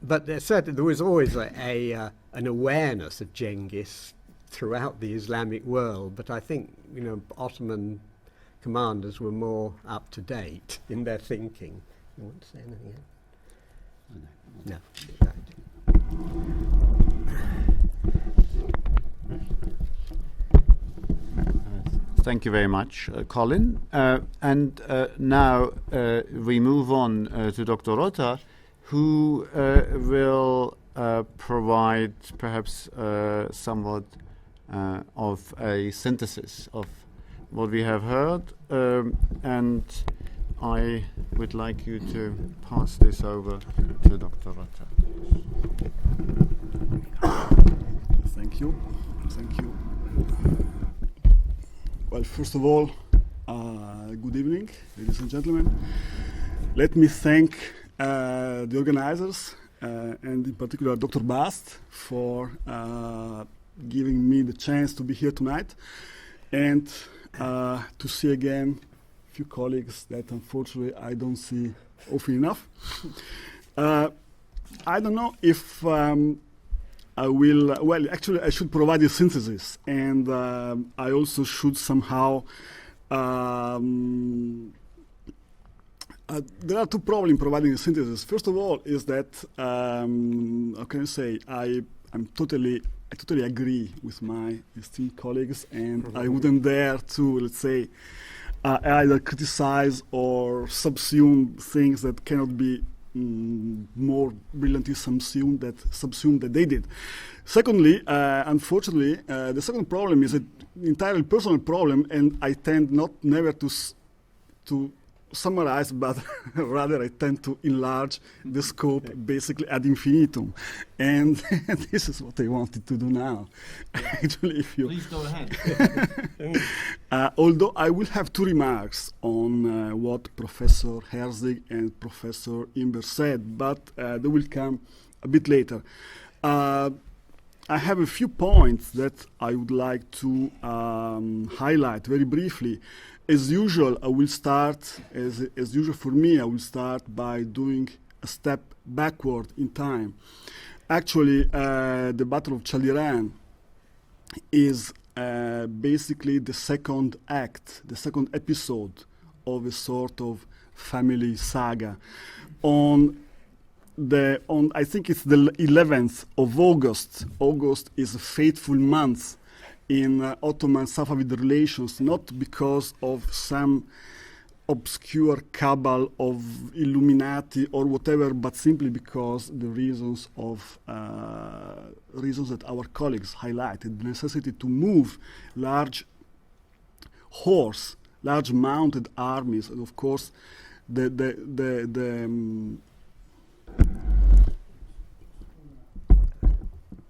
But certainly there was always an awareness of Genghis throughout the Islamic world. But I think Ottoman commanders were more up to date in their thinking. You want to say anything else? No. Right. Thank you very much, Colin. And now we move on to Dr. Rota, who will provide perhaps somewhat of a synthesis of what we have heard. And I would like you to pass this over to Dr. Rota. Thank you. Thank you. Well, first of all, good evening, ladies and gentlemen. Let me thank the organizers and in particular Dr. Bast for giving me the chance to be here tonight and to see again a few colleagues that unfortunately I don't see often enough. I don't know if I will, well, actually I should provide a synthesis, and I also should somehow, there are two problems in providing a synthesis. First of all is that, how can I say, I totally agree with my esteemed colleagues, and I wouldn't dare to, let's say, either criticize or subsume things that cannot be more brilliantly subsumed that they did. Secondly, unfortunately, the second problem is an entirely personal problem, and I tend never to summarize, but rather I tend to enlarge the scope basically ad infinitum, and this is what I wanted to do now. Actually, if you please go ahead. Although I will have two remarks on what Professor Herzig and Professor Imber said, but they will come a bit later. I have a few points that I would like to highlight very briefly. As usual, I will start, as usual for me, I will start by doing a step backward in time. Actually, the Battle of Çaldıran is basically the second act, the second episode of a sort of family saga. I think it's the 11th of August. August is a fateful month in Ottoman-Safavid relations, not because of some obscure cabal of Illuminati or whatever, but simply because the reasons that our colleagues highlighted, the necessity to move large mounted armies, and of course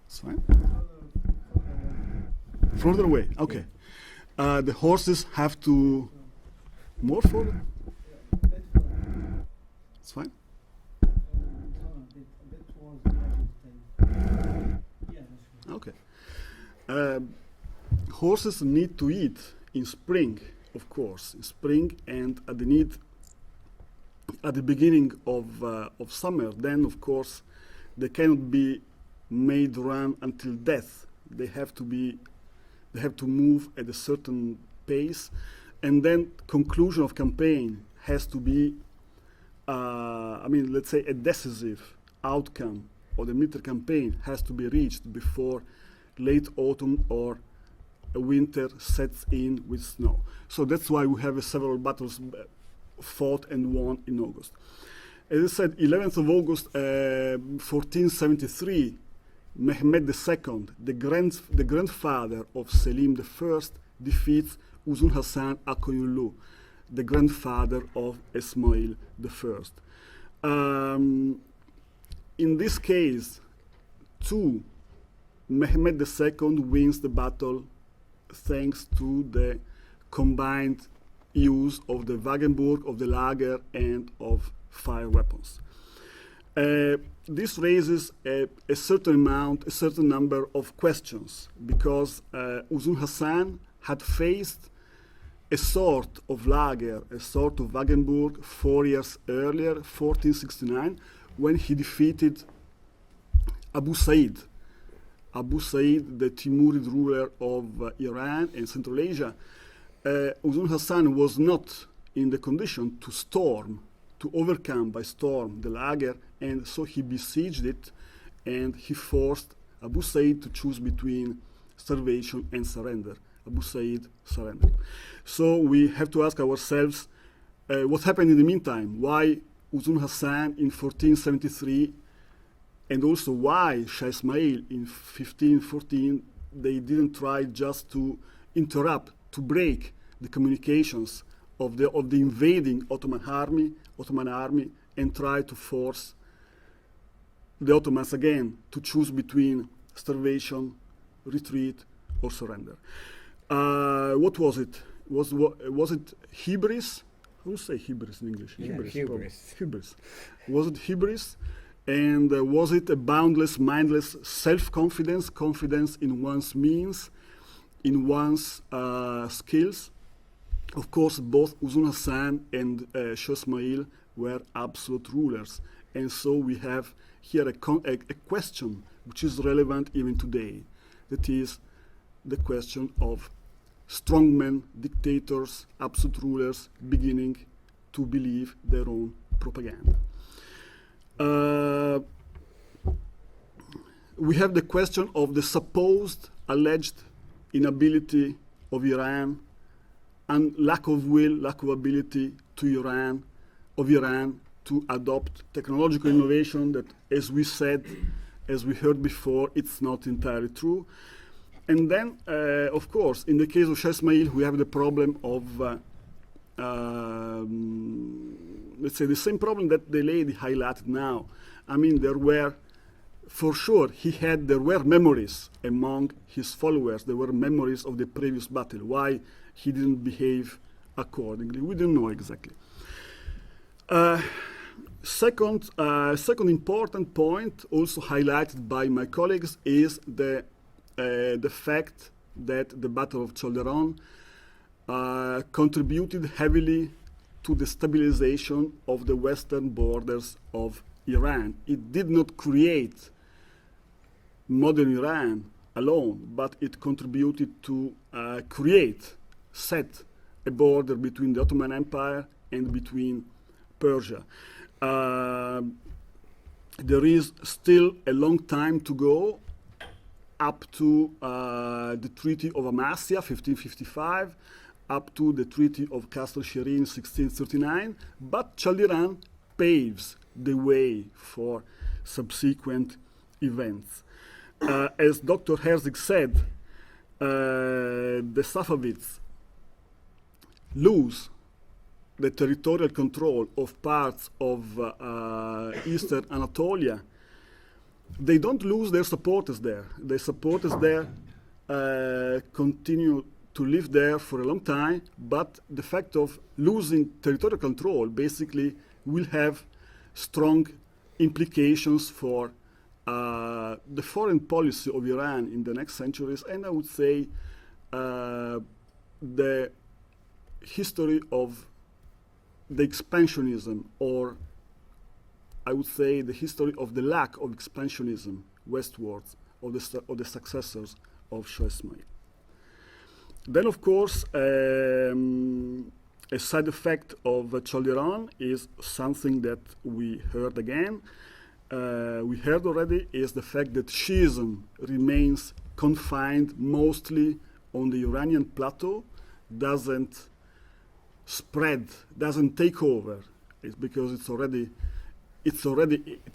it's fine. Further away, okay. The horses have to more further. It's fine. Okay. Horses need to eat in spring, of course, in spring, and at the beginning of summer. Then, of course, they cannot be made run until death. They have to move at a certain pace, and then conclusion of campaign has to be, let's say, a decisive outcome of the military campaign has to be reached before late autumn or a winter sets in with snow. So that's why we have several battles fought and won in August. As I said, 11th of August, 1473, Mehmed II, the grandfather of Selim I, defeats Uzun Hasan Akkoyunlu, the grandfather of Ismail I. In this case, Mehmed II wins the battle thanks to the combined use of the Wagenburg, of the Lager, and of fire weapons. This raises a certain number of questions, because Uzun Hasan had faced a sort of Lager, a sort of Wagenburg 4 years earlier, 1469, when he defeated Abu Sa'id, the Timurid ruler of Iran and Central Asia. Uzun Hasan was not in the condition to overcome by storm the Lager, and so he besieged it, and he forced Abu Sa'id to choose between starvation and surrender. Abu Sa'id surrendered. So we have to ask ourselves, what happened in the meantime? Why Uzun Hasan in 1473, and also why Shah Ismail in 1514, they didn't try just to interrupt, to break the communications of the invading Ottoman army, and try to force the Ottomans again to choose between starvation, retreat, or surrender. What was it? Was it hubris? How do you say hubris in English? Yeah, hubris. Hubris. Was it hubris? And was it a boundless, mindless self-confidence, confidence in one's means, in one's skills? Of course, both Uzun Hasan and Shah Ismail were absolute rulers. And so we have here a question which is relevant even today. That is the question of strongmen, dictators, absolute rulers beginning to believe their own propaganda. We have the question of the supposed alleged inability of Iran and lack of will, lack of ability of Iran to adopt technological innovation that, as we said, as we heard before, it's not entirely true. And then, of course, in the case of Shah Ismail, we have the problem of, let's say, the same problem that the lady highlighted now. I mean, there were, for sure, there were memories among his followers. There were memories of the previous battle. Why he didn't behave accordingly, we don't know exactly. Second important point, also highlighted by my colleagues, is the fact that the Battle of Çaldıran contributed heavily to the stabilization of the western borders of Iran. It did not create modern Iran alone, but it contributed to set a border between the Ottoman Empire and between Persia. There is still a long time to go up to the Treaty of Amasya, 1555, up to the Treaty of Castel Sherin, 1639, but Çaldıran paves the way for subsequent events. As Dr. Herzig said, the Safavids lose the territorial control of parts of eastern Anatolia. They don't lose their supporters there. Their supporters there continue to live there for a long time, but the fact of losing territorial control basically will have strong implications for the foreign policy of Iran in the next centuries, and I would say the history of the expansionism, or I would say the history of the lack of expansionism westwards of the successors of Shah Ismail. Then, of course, a side effect of Çaldıran is something that we heard again. We heard already is the fact that Shiism remains confined mostly on the Iranian plateau, doesn't spread, doesn't take over. It's because it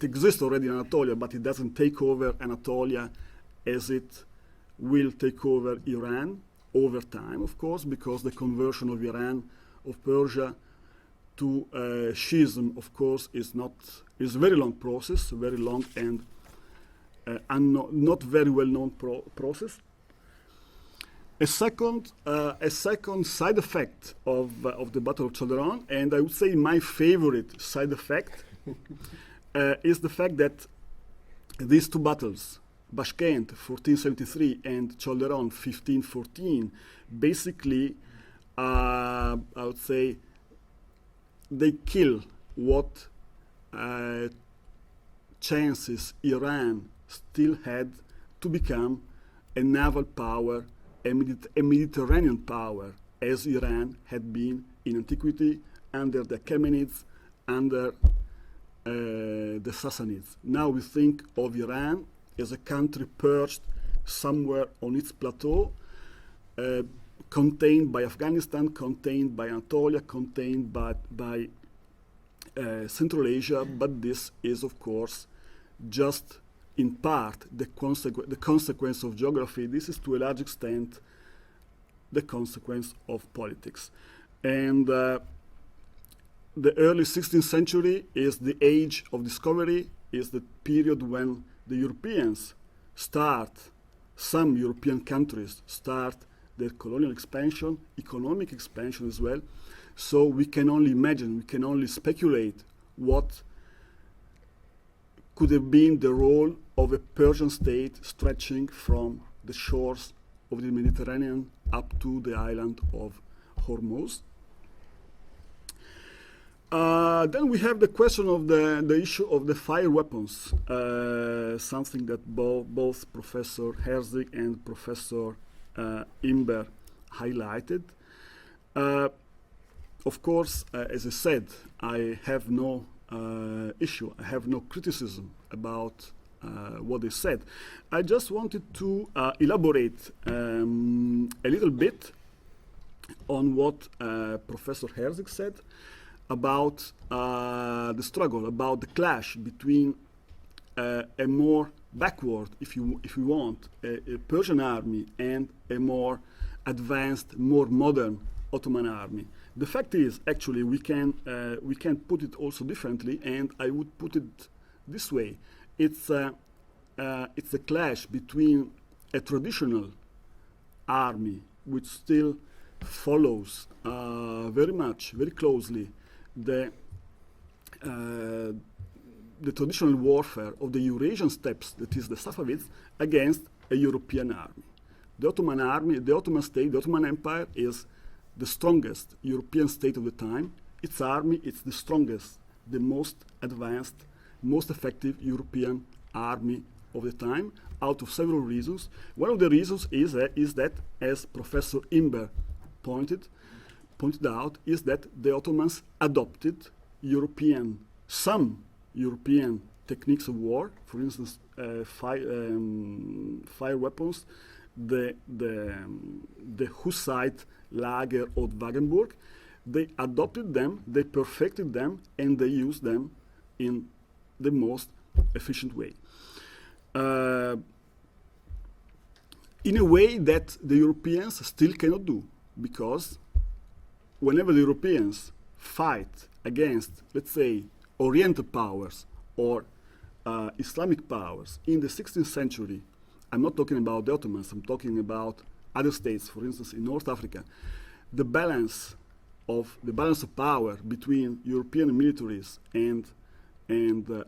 exists already in Anatolia, but it doesn't take over Anatolia as it will take over Iran over time, of course, because the conversion of Iran, of Persia, to Shiism, of course, is a very long process, very long and not very well known process. A second side effect of the Battle of Çaldıran, and I would say my favorite side effect, is the fact that these two battles, Bashkent 1473 and Çaldıran 1514, basically, I would say, they kill what chances Iran still had to become a naval power, a Mediterranean power, as Iran had been in antiquity under the Achaemenids, under the Sassanids. Now we think of Iran as a country perched somewhere on its plateau, contained by Afghanistan, contained by Anatolia, contained by Central Asia, but this is, of course, just in part the consequence of geography. This is to a large extent the consequence of politics. And the early 16th century is the age of discovery, is the period when the Europeans some European countries start their colonial expansion, economic expansion as well. So we can only imagine, we can only speculate what could have been the role of a Persian state stretching from the shores of the Mediterranean up to the island of Hormuz. Then we have the question of the issue of the fire weapons, something that both Professor Herzig and Professor Imber highlighted. Of course, as I said, I have no issue, I have no criticism about what they said. I just wanted to elaborate a little bit on what Professor Herzig said about the struggle, about the clash between a more backward, if you want, a Persian army and a more advanced, more modern Ottoman army. The fact is, actually, we can put it also differently, and I would put it this way: it's a clash between a traditional army which still follows very closely the traditional warfare of the Eurasian steppes, that is the Safavids, against a European army. The Ottoman army, the Ottoman state, the Ottoman Empire is the strongest European state of the time. Its army is the strongest, the most advanced, most effective European army of the time, out of several reasons. One of the reasons is that, as Professor Imber pointed, pointed out is that the Ottomans adopted some European techniques of war, for instance, fire weapons, the Hussite Lager of Wagenburg. They adopted them, they perfected them, and they used them in the most efficient way. In a way that the Europeans still cannot do, because whenever the Europeans fight against, let's say, Oriental powers or Islamic powers in the 16th century, I'm not talking about the Ottomans, I'm talking about other states, for instance, in North Africa, the balance of power between European militaries and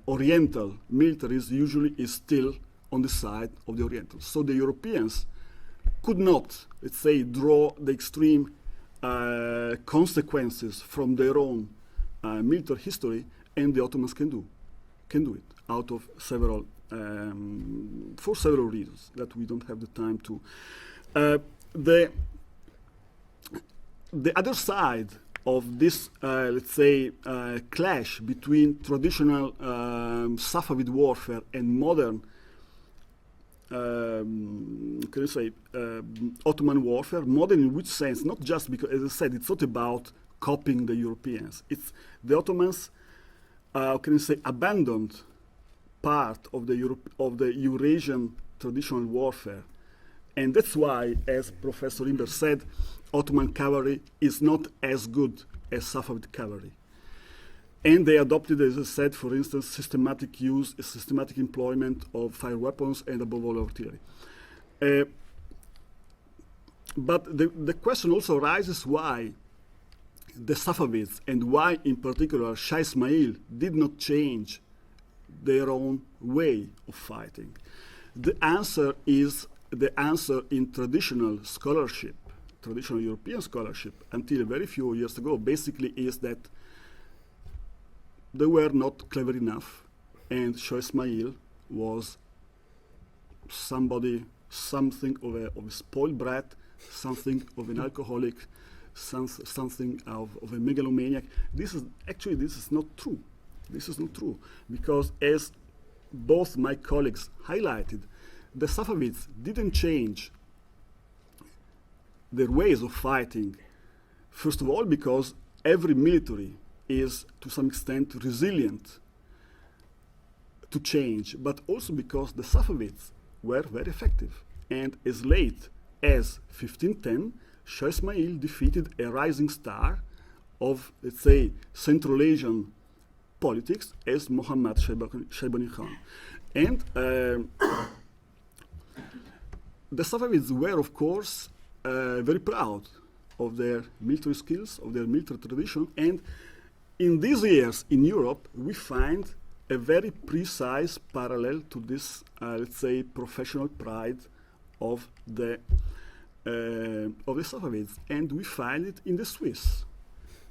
Oriental militaries usually is still on the side of the Orientals. So the Europeans could not, let's say, draw the extreme consequences from their own military history, and the Ottomans can do it out of for several reasons that we don't have the time to. The other side of this, let's say, clash between traditional Safavid warfare and modern, Ottoman warfare. Modern in which sense? Not just because, as I said, it's not about copying the Europeans. It's the Ottomans, abandoned part of the Eurasian traditional warfare. And that's why, as Professor Imber said, Ottoman cavalry is not as good as Safavid cavalry. And they adopted, as I said, for instance, systematic employment of fire weapons and above all artillery. But the question also arises why the Safavids and why in particular Shah Ismail did not change their own way of fighting. The answer in traditional scholarship, traditional European scholarship, until very few years ago, basically is that they were not clever enough, and Shah Ismail was something of a spoiled brat, something of an alcoholic, something of a megalomaniac. This is not true. This is not true, because as both my colleagues highlighted, the Safavids didn't change their ways of fighting. First of all, because every military is to some extent resilient to change, but also because the Safavids were very effective. And as late as 1510, Shah Ismail defeated a rising star of, let's say, Central Asian politics as Muhammad Shaybani Khan. And the Safavids were, of course, very proud of their military skills, of their military tradition, and in these years in Europe, we find a very precise parallel to this, let's say, professional pride of the Safavids, and we find it in the Swiss.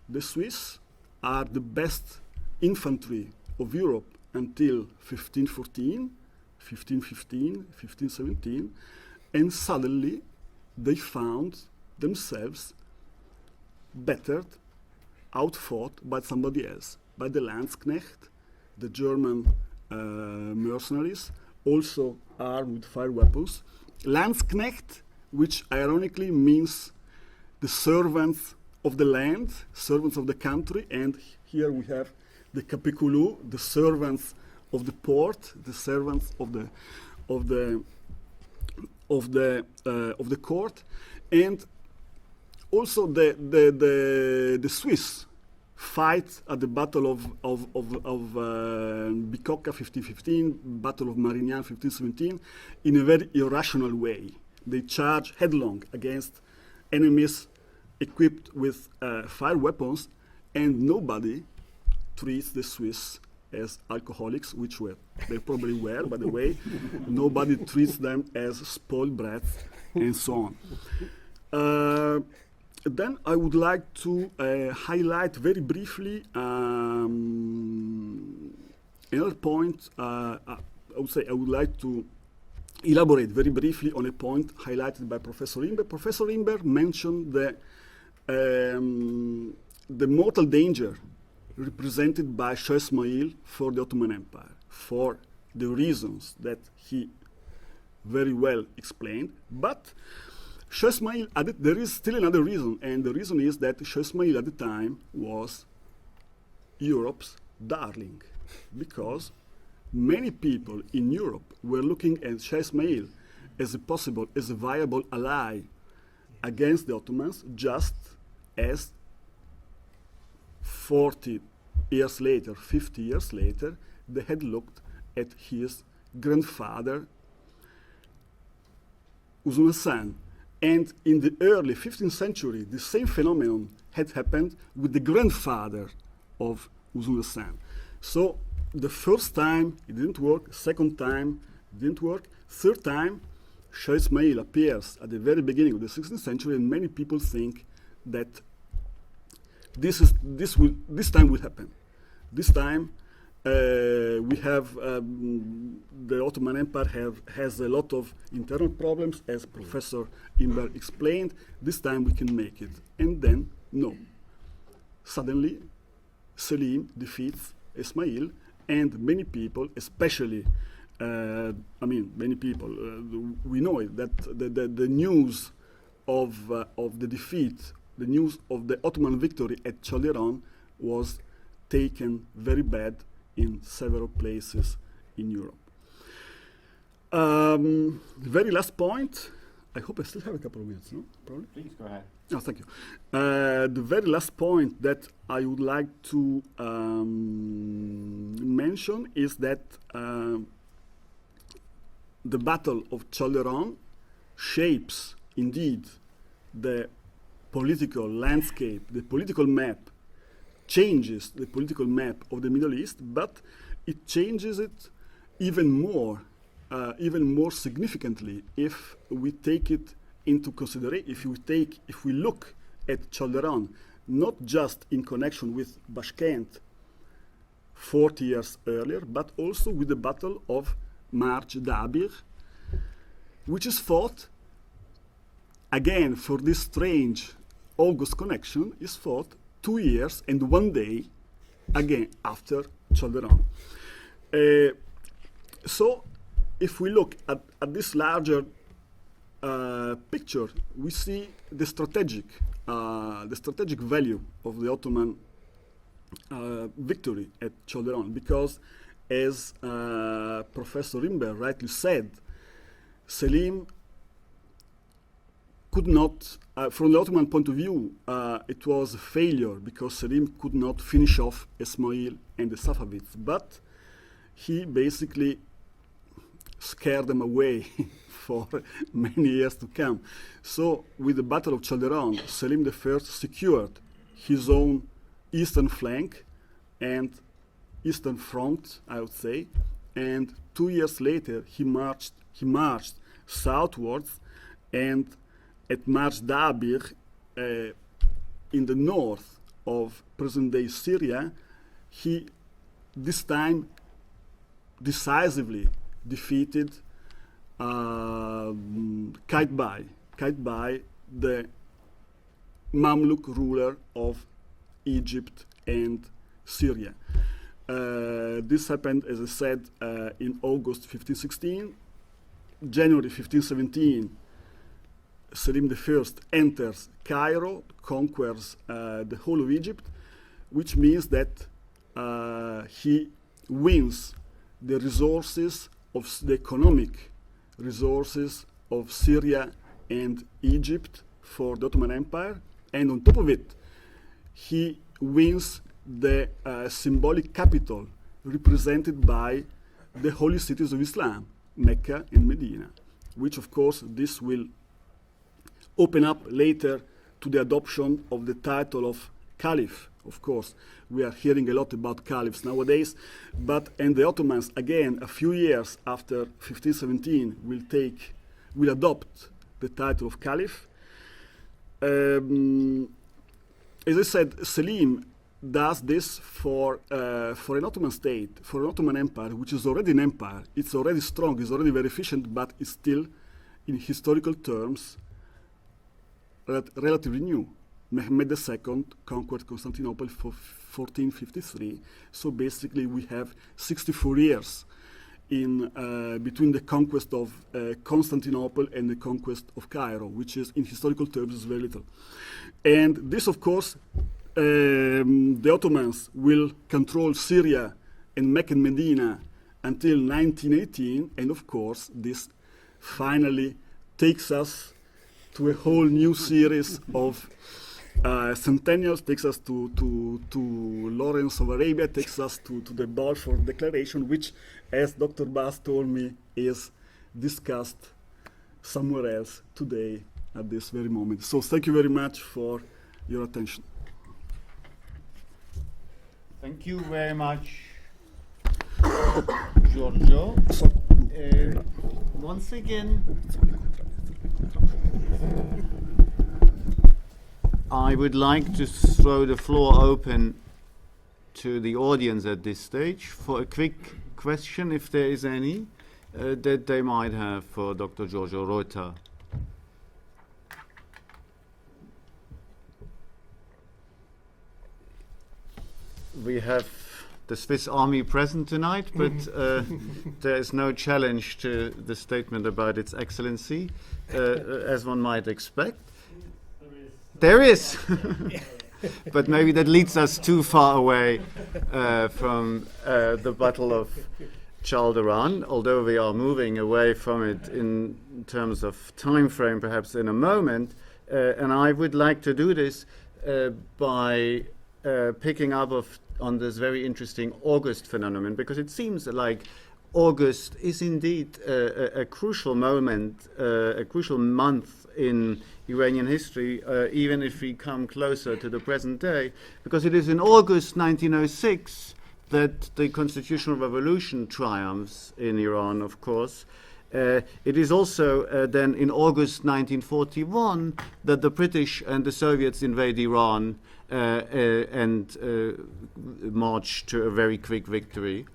The Swiss are the best infantry of Europe until 1514, 1515, 1517, and suddenly they found themselves battered, outfought by somebody else, by the Landsknecht, the German mercenaries, also armed with fire weapons. Landsknecht, which ironically means the servants of the land, servants of the country, and here we have the Capiculu, the servants of the port, the servants of the court, and also the Swiss fight at the Battle of Bicocca 1515, Battle of Marignan 1517, in a very irrational way. They charge headlong against enemies equipped with fire weapons, and nobody treats the Swiss as alcoholics, which they probably were, by the way. Nobody treats them as spoiled brats, and so on. Then I would like to highlight very briefly another point. I would like to elaborate very briefly on a point highlighted by Professor Imber. Professor Imber mentioned the the mortal danger represented by Shah Ismail for the Ottoman Empire, for the reasons that he very well explained. But Shah Ismail, there is still another reason, and the reason is that Shah Ismail at the time was Europe's darling, because many people in Europe were looking at Shah Ismail as a viable ally against the Ottomans, just as 40 years later, 50 years later, they had looked at his grandfather, Uzun Hasan. And in the early 15th century, the same phenomenon had happened with the grandfather of Uzun Hasan. So the first time it didn't work, second time it didn't work, third time Shah Ismail appears at the very beginning of the 16th century, and many people think that this time will happen. This time we have the Ottoman Empire has a lot of internal problems, as Professor Imber explained. This time we can make it. And then, no. Suddenly, Selim defeats Ismail, and many people, especially, many people, we know it, that the news of the defeat, the news of the Ottoman victory at Çaldıran was taken very bad in several places in Europe. The very last point, I hope I still have a couple of minutes, no? Probably? Please go ahead. Oh, thank you. The very last point that I would like to mention is that the Battle of Çaldıran shapes, indeed, the political landscape, the political map, changes the political map of the Middle East, but it changes it even more significantly if we take it into consideration, if we look at Çaldıran, not just in connection with Bashkent 40 years earlier, but also with the Battle of Marj Dabir, which is fought, again, for this strange August connection, is fought 2 years and 1 day again after Çaldıran. So if we look at this larger picture, we see the strategic value of the Ottoman victory at Çaldıran, because as Professor Imber rightly said, Selim could not, from the Ottoman point of view, it was a failure because Selim could not finish off Ismail and the Safavids, but he basically scared them away for many years to come. So with the Battle of Çaldıran, Selim I secured his own eastern flank and eastern front, I would say, and 2 years later he marched southwards, and at Marj Dabir, in the north of present-day Syria, he this time decisively defeated Qaitbay, the Mamluk ruler of Egypt and Syria. This happened, as I said, in August 1516. January 1517, Selim I enters Cairo, conquers the whole of Egypt, which means that he wins the resources of the economic resources of Syria and Egypt for the Ottoman Empire, and on top of it, he wins the symbolic capital represented by the holy cities of Islam, Mecca and Medina, which of course this will open up later to the adoption of the title of Caliph. Of course, we are hearing a lot about caliphs nowadays, and the Ottomans, again, a few years after 1517, will adopt the title of Caliph. As I said, Selim does this for an Ottoman state, for an Ottoman empire, which is already an empire. It's already strong, it's already very efficient, but it's still, in historical terms, relatively new. Mehmed II conquered Constantinople for 1453. So basically, we have 64 years in between the conquest of Constantinople and the conquest of Cairo, which is, in historical terms, is very little. And this, of course, the Ottomans will control Syria and Mecca and Medina until 1918, and of course, this finally takes us to a whole new series of centennials, takes us to Lawrence of Arabia, takes us to the Balfour Declaration, which, as Dr. Bass told me, is discussed somewhere else today at this very moment. So thank you very much for your attention. Thank you very much, Giorgio. Once again, I would like to throw the floor open to the audience at this stage for a quick question, if there is any, that they might have for Dr. Giorgio Rota. We have the Swiss Army present tonight, but there is no challenge to the statement about its excellency, as one might expect. There is. But maybe that leads us too far away from the Battle of Çaldıran, although we are moving away from it in terms of time frame perhaps in a moment. And I would like to do this by picking up on this very interesting August phenomenon, because it seems like August is indeed a crucial moment, a crucial month in Iranian history, even if we come closer to the present day, because it is in August 1906 that the constitutional revolution triumphs in Iran, of course. It is also then in August 1941 that the British and the Soviets invade Iran and march to a very quick victory.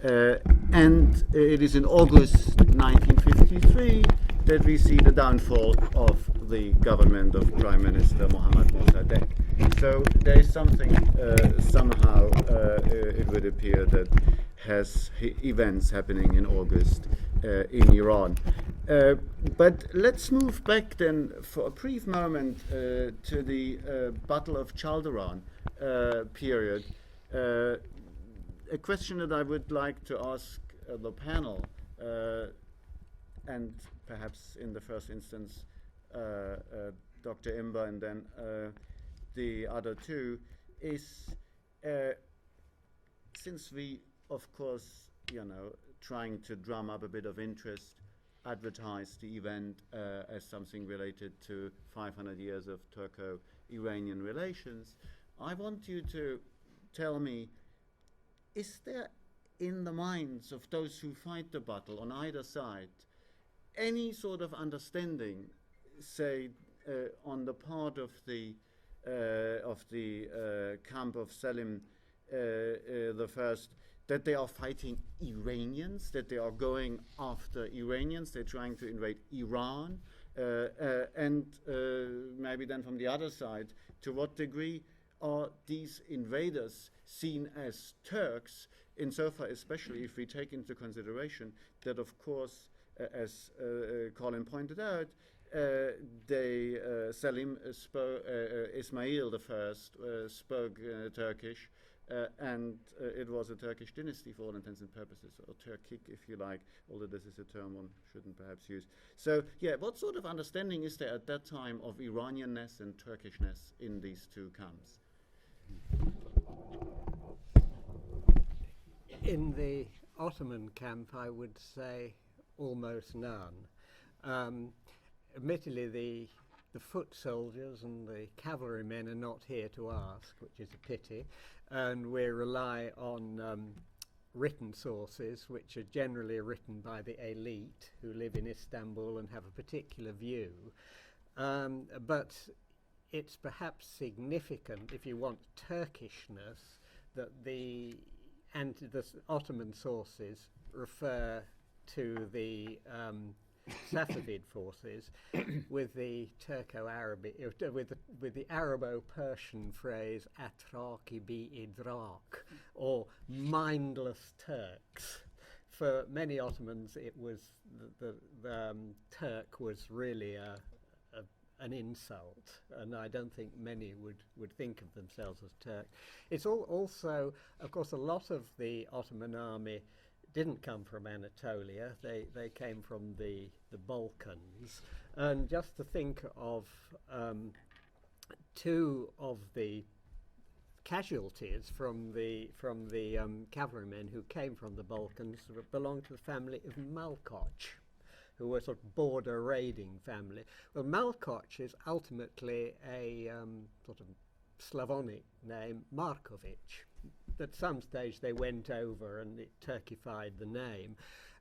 And it is in August 1953 that we see the downfall of the government of Prime Minister Mohammad Mossadegh. So there is something somehow, it would appear, that has events happening in August in Iran. But let's move back then for a brief moment to the Battle of Çaldıran period. A question that I would like to ask the panel, and perhaps in the first instance Dr. Imber and then the other two, is since we, of course, trying to drum up a bit of interest, advertise the event as something related to 500 years of Turco-Iranian relations, I want you to tell me, is there in the minds of those who fight the battle on either side any sort of understanding, say, on the part of the camp of Selim the First, that they are fighting Iranians, that they are going after Iranians, they're trying to invade Iran, and maybe then from the other side, to what degree are these invaders seen as Turks, insofar especially if we take into consideration that, of course, as Colin pointed out, Selim Ismail I spoke Turkish, and it was a Turkish dynasty for all intents and purposes, or Turkic, if you like, although this is a term one shouldn't perhaps use. So, yeah, what sort of understanding is there at that time of Iranianness and Turkishness in these two camps? In the Ottoman camp, I would say almost none. Admittedly, the foot soldiers and the cavalrymen are not here to ask, which is a pity, and we rely on written sources, which are generally written by the elite who live in Istanbul and have a particular view. But it's perhaps significant, if you want Turkishness, that the Ottoman sources refer to the Safavid forces with the Turco-Arabic, with the Arabo-Persian phrase "atraki bi idrak," or mindless Turks. For many Ottomans, it was the Turk was really an insult, and I don't think many would think of themselves as Turks. It's also, of course, a lot of the Ottoman army didn't come from Anatolia. They came from the Balkans, and just to think of two of the casualties from the cavalrymen who came from the Balkans belonged to the family of Malkoch, who were sort of border raiding family. Well, Malkoch is ultimately a sort of Slavonic name, Markovic. At some stage they went over and it Turkified the name.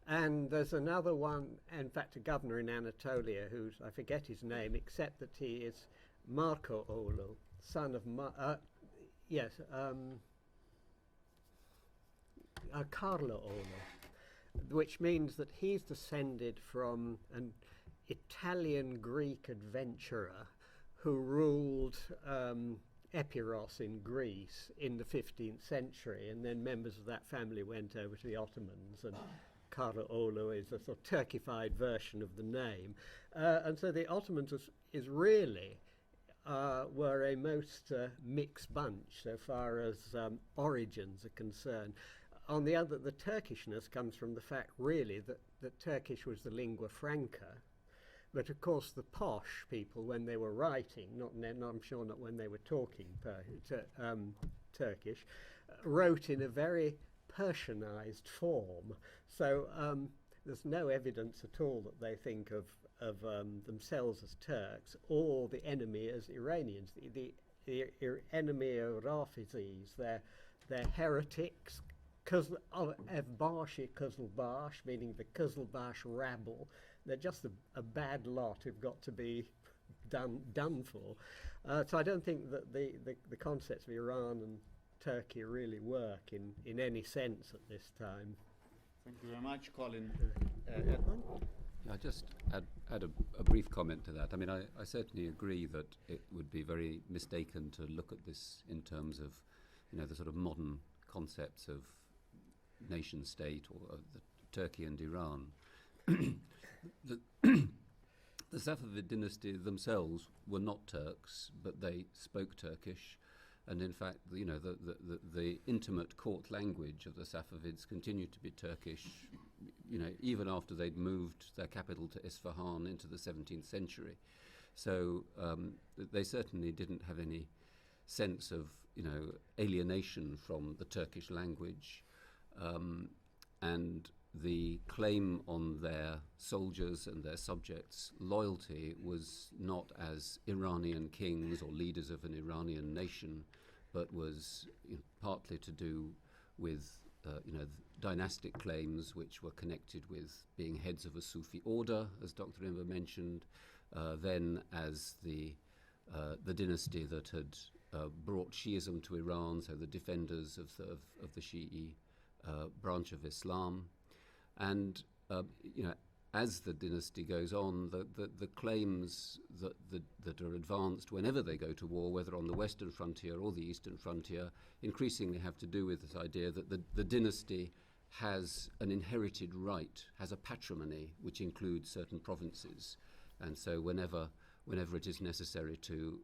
And there's another one, in fact a governor in Anatolia, who's, I forget his name, except that he is Marco Olu, son of Carlo Olu, which means that he's descended from an Italian-Greek adventurer who ruled Epirus in Greece in the 15th century, and then members of that family went over to the Ottomans, and Carlo Olu is a sort of Turkified version of the name. And so the Ottomans is really were a most mixed bunch so far as origins are concerned. On the other, the Turkishness comes from the fact really that Turkish was the lingua franca. But of course the posh people, when they were writing, I'm sure not when they were talking Turkish, wrote in a very Persianized form. So there's no evidence at all that they think of themselves as Turks or the enemy as Iranians. The enemy are Rafizis. They're heretics. Evbashi Kızılbaş, meaning the Kızılbaş rabble. They're just a bad lot who've got to be done for. So I don't think that the concepts of Iran and Turkey really work in any sense at this time. Thank you very much, Colin. Edmund? I just add a brief comment to that. I mean, I certainly agree that it would be very mistaken to look at this in terms of, the sort of modern concepts of nation state or the Turkey and Iran. the Safavid dynasty themselves were not Turks, but they spoke Turkish, and in fact, the intimate court language of the Safavids continued to be Turkish, even after they'd moved their capital to Isfahan into the 17th century. So they certainly didn't have any sense of alienation from the Turkish language, and the claim on their soldiers and their subjects' loyalty was not as Iranian kings or leaders of an Iranian nation, but was partly to do with dynastic claims which were connected with being heads of a Sufi order, as Dr. Inver mentioned, then as the dynasty that had brought Shiism to Iran, so the defenders of the Shi'i branch of Islam. And as the dynasty goes on, the claims that are advanced whenever they go to war, whether on the western frontier or the eastern frontier, increasingly have to do with this idea that the dynasty has an inherited right, has a patrimony which includes certain provinces, and so whenever it is necessary to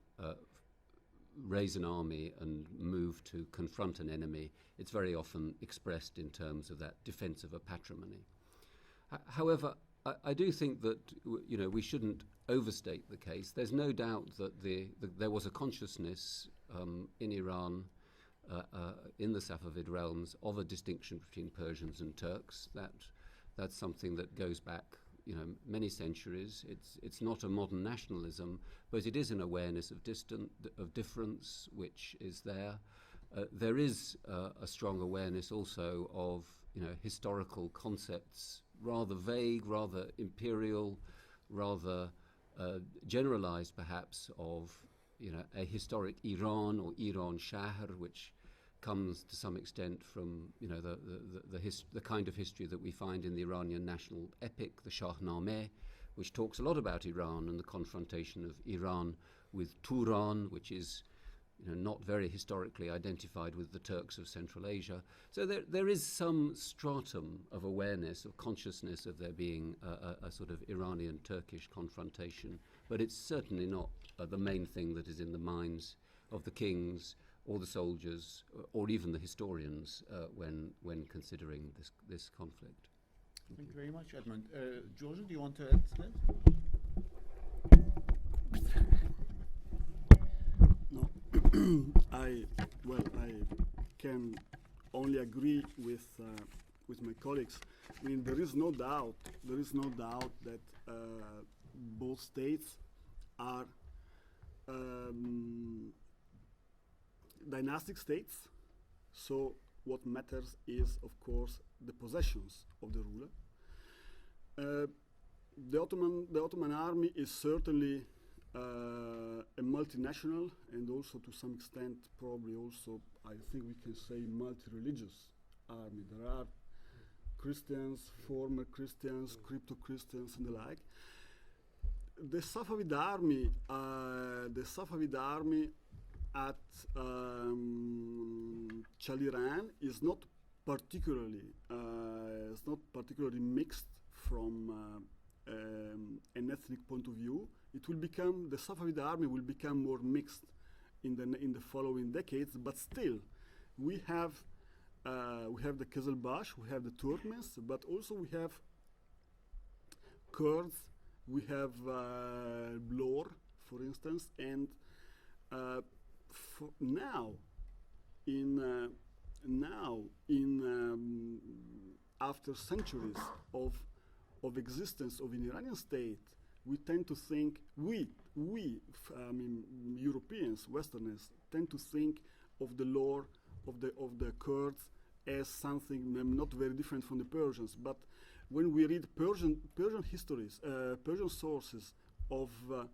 raise an army and move to confront an enemy, it's very often expressed in terms of that defense of a patrimony. However, I do think that we shouldn't overstate the case. There's no doubt that there was a consciousness in Iran, in the Safavid realms, of a distinction between Persians and Turks. That's something that goes back many centuries. It's not a modern nationalism, but it is an awareness of difference which is there. There is a strong awareness also of historical concepts, rather vague, rather imperial, rather generalized perhaps, of a historic Iran or Iran Shahr, which comes to some extent from the kind of history that we find in the Iranian national epic, the Shahnameh, which talks a lot about Iran and the confrontation of Iran with Turan, which is not very historically identified with the Turks of Central Asia. So there is some stratum of awareness, of consciousness of there being a sort of Iranian-Turkish confrontation, but it's certainly not the main thing that is in the minds of the kings or the soldiers or even the historians when considering this conflict. Thank you very much, Edmund. Giorgio, do you want to add to that? No, I can only agree with my colleagues. I mean, there is no doubt that both states are dynastic states. So what matters is, of course, the possessions of the ruler. The Ottoman army is certainly a multinational and also to some extent probably also I think we can say multi-religious army. There are Christians, former Christians, crypto-Christians and the like. The Safavid army at Çaldıran is not particularly mixed from an ethnic point of view. The Safavid army will become more mixed in the following decades, but still we have the Kızılbaş, we have the Turkmens, but also we have Kurds, we have Lor, for instance, and after centuries of existence of an Iranian state, we tend to think Europeans, Westerners tend to think of the lore of the Kurds as something not very different from the Persians. But when we read Persian histories, Persian sources of the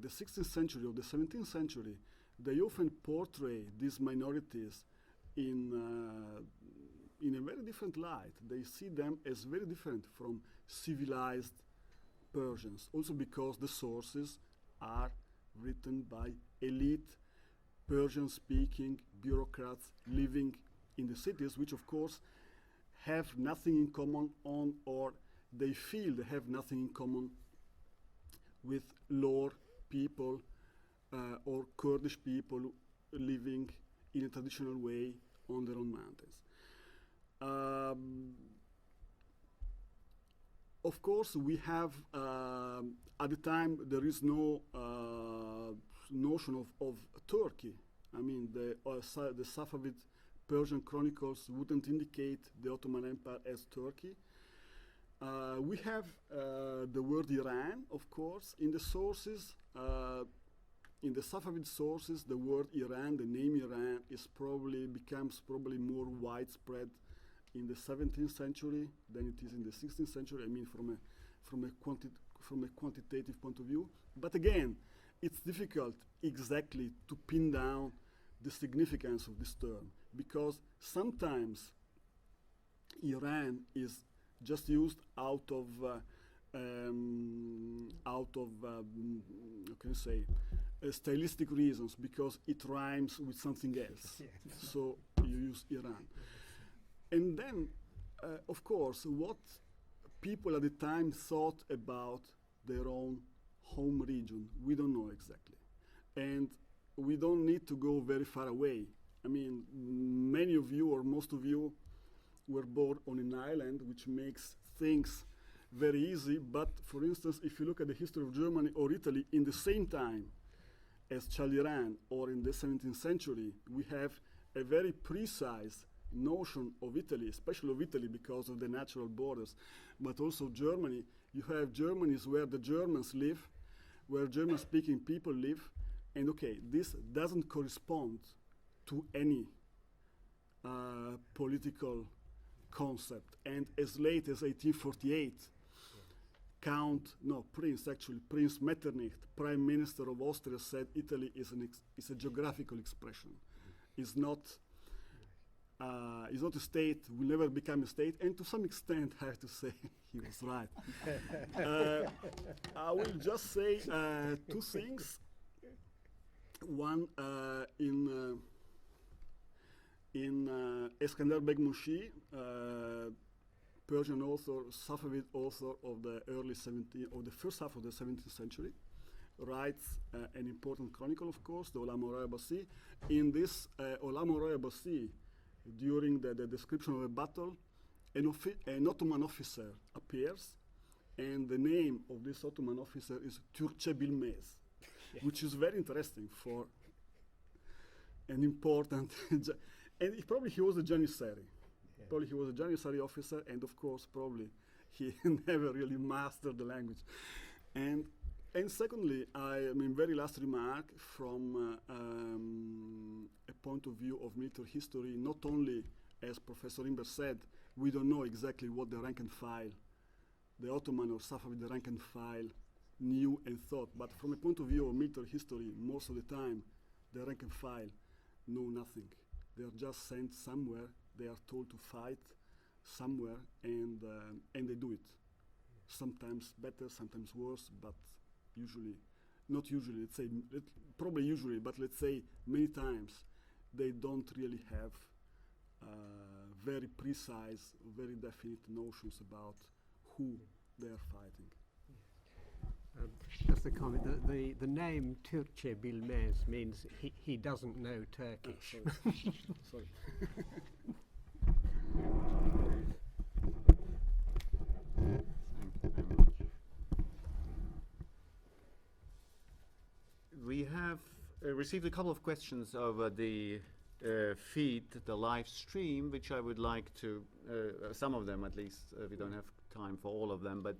16th century or the 17th century, they often portray these minorities in a very different light. They see them as very different from civilized Persians, also because the sources are written by elite Persian-speaking bureaucrats living in the cities, which of course have nothing in common or they feel they have nothing in common with Lor people or Kurdish people living in a traditional way on their own mountains. Of course, we have, at the time, there is no notion of Turkey. I mean, the Safavid Persian chronicles wouldn't indicate the Ottoman Empire as Turkey. We have the word Iran, of course, in the sources. In the Safavid sources, the word Iran, the name Iran, becomes probably more widespread in the 17th century than it is in the 16th century. I mean, from a quantitative point of view. But again, it's difficult exactly to pin down the significance of this term because sometimes Iran is just used out of stylistic reasons because it rhymes with something else. So you use Iran. And then, of course, what people at the time thought about their own home region, we don't know exactly. And we don't need to go very far away. I mean, many of you or most of you were born on an island, which makes things very easy. But for instance, if you look at the history of Germany or Italy in the same time as Çaldıran or in the 17th century, we have a very precise notion of Italy, especially of Italy because of the natural borders, but also Germany. You have Germanies where the Germans live, where German-speaking people live, and okay, this doesn't correspond to any political concept. And as late as 1848, Prince Metternich, Prime Minister of Austria, said Italy is a geographical expression. It's not a state, will never become a state, and to some extent, I have to say, he was right. I will just say two things. One, in Eskander Begmushi, Persian author, Safavid author of the first half of the 17th century, writes an important chronicle, of course, the Olam Ora Abasi. In this Olam Ora Abasi, during the description of a battle, an Ottoman officer appears, and the name of this Ottoman officer is Türkçe Bilmez, which is very interesting for an important, and probably he was a Janissary. Probably he was a Janissary officer, and of course, probably he never really mastered the language. And secondly, very last remark from a point of view of military history, not only, as Professor Imber said, we don't know exactly what the rank and file, the Ottoman or Safavid, the rank and file, knew and thought, but from a point of view of military history, most of the time, the rank and file know nothing. They are just sent somewhere. They are told to fight somewhere, and they do it. Sometimes better, sometimes worse, but not usually, probably usually, but let's say many times, they don't really have very precise, very definite notions about who they are fighting. Just a comment, the name Türkçe Bilmez means he doesn't know Turkish. Sorry. We have received a couple of questions over the feed, the live stream, which I would like to, some of them at least, we don't have time for all of them, but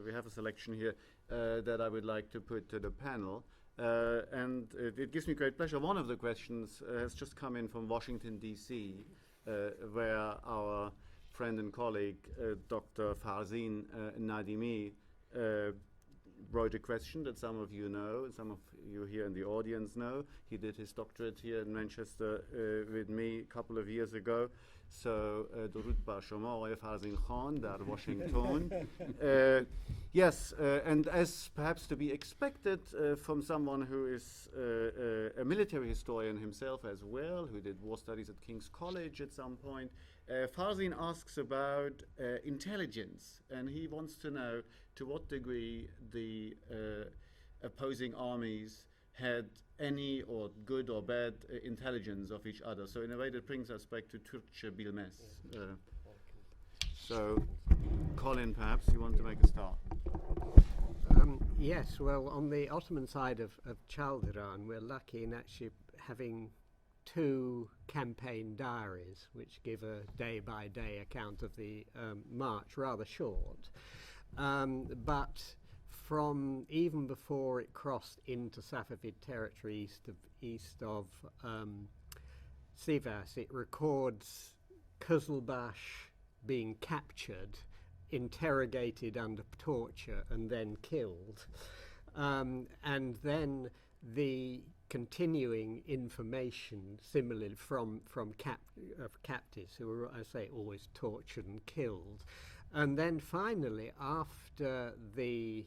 we have a selection here that I would like to put to the panel. And it gives me great pleasure. One of the questions has just come in from Washington, D.C., where our friend and colleague, Dr. Farzin Nadimi, wrote a question that some of you know, and some of you here in the audience know. He did his doctorate here in Manchester with me a couple of years ago. So, درود بر شما آقای فرزین خان در واشنگton. Yes, and as perhaps to be expected from someone who is a military historian himself as well, who did war studies at King's College at some point, Farzin asks about intelligence, and he wants to know to what degree the opposing armies had any or good or bad intelligence of each other. So in a way that brings us back to Türkçe Bilmez. So, Colin, perhaps you want to make a start? Yes, well, on the Ottoman side of Çaldıran, we're lucky in actually having two campaign diaries which give a day-by-day account of the march, rather short. But from even before it crossed into Safavid territory east of Sivas, it records Kızılbaş being captured, interrogated under torture, and then killed. And then the continuing information, similarly from captives who were, I say, always tortured and killed. And then finally, after the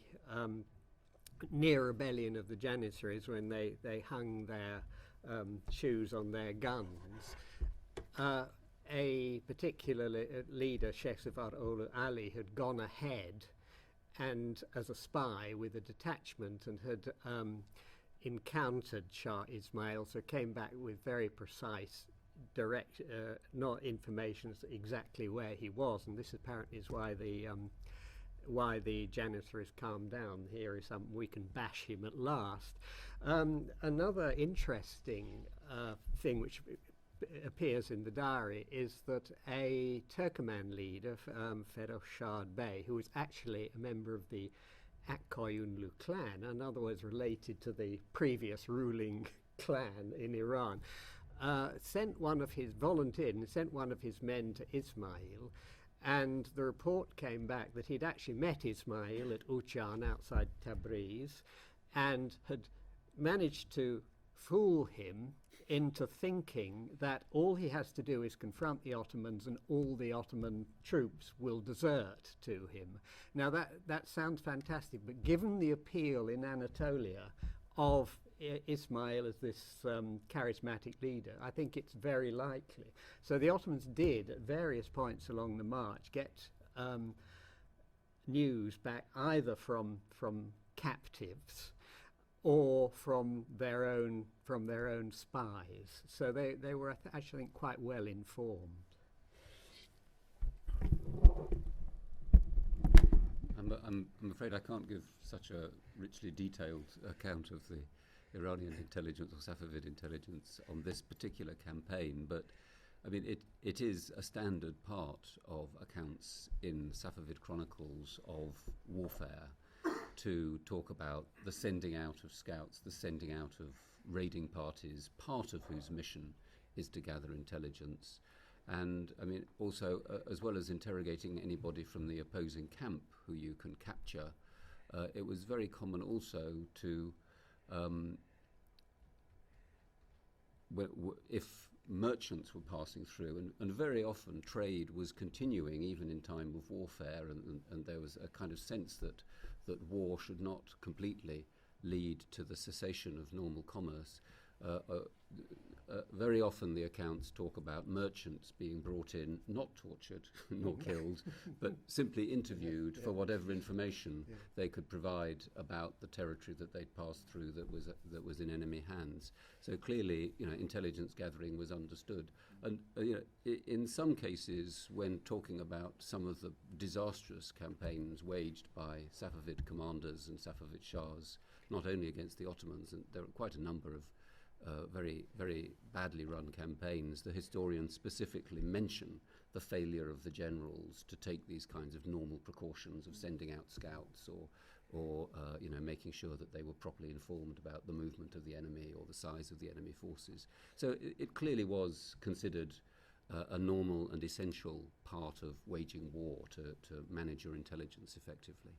near rebellion of the Janissaries, when they hung their shoes on their guns, a particular leader, Sheikh Safar Ali, had gone ahead and as a spy with a detachment and had encountered Shah Ismail, so came back with very precise, direct, not information as to exactly where he was, and this apparently is why the Janissaries calmed down. Here is something we can bash him at last. Another interesting thing which appears in the diary is that a Turkoman leader, Ferroz Bey, who was actually a member of the Akkoyunlu clan, in other words related to the previous ruling clan in Iran, volunteered and sent one of his men to Ismail, And the report came back that he'd actually met Ismail at Uchan outside Tabriz and had managed to fool him into thinking that all he has to do is confront the Ottomans and all the Ottoman troops will desert to him. Now that sounds fantastic, but given the appeal in Anatolia of Ismail as this charismatic leader, I think it's very likely. So the Ottomans did, at various points along the march, get news back either from captives or from their own spies. So they were, I think, quite well informed. I'm afraid I can't give such a richly detailed account of the Iranian intelligence or Safavid intelligence on this particular campaign, but I mean it is a standard part of accounts in Safavid chronicles of warfare to talk about the sending out of scouts, the sending out of raiding parties, part of whose mission is to gather intelligence. And I mean, also, as well as interrogating anybody from the opposing camp who you can capture, it was very common also to, if merchants were passing through, and very often trade was continuing even in time of warfare, and there was a kind of sense that war should not completely lead to the cessation of normal commerce. Very often the accounts talk about merchants being brought in, not tortured nor killed, but simply interviewed for whatever information they could provide about the territory that they'd passed through that was in enemy hands. So clearly, intelligence gathering was understood. And in some cases, when talking about some of the disastrous campaigns waged by Safavid commanders and Safavid shahs, not only against the Ottomans, and there are quite a number of very, very badly run campaigns, the historians specifically mention the failure of the generals to take these kinds of normal precautions of sending out scouts or making sure that they were properly informed about the movement of the enemy or the size of the enemy forces. So it clearly was considered a normal and essential part of waging war to manage your intelligence effectively.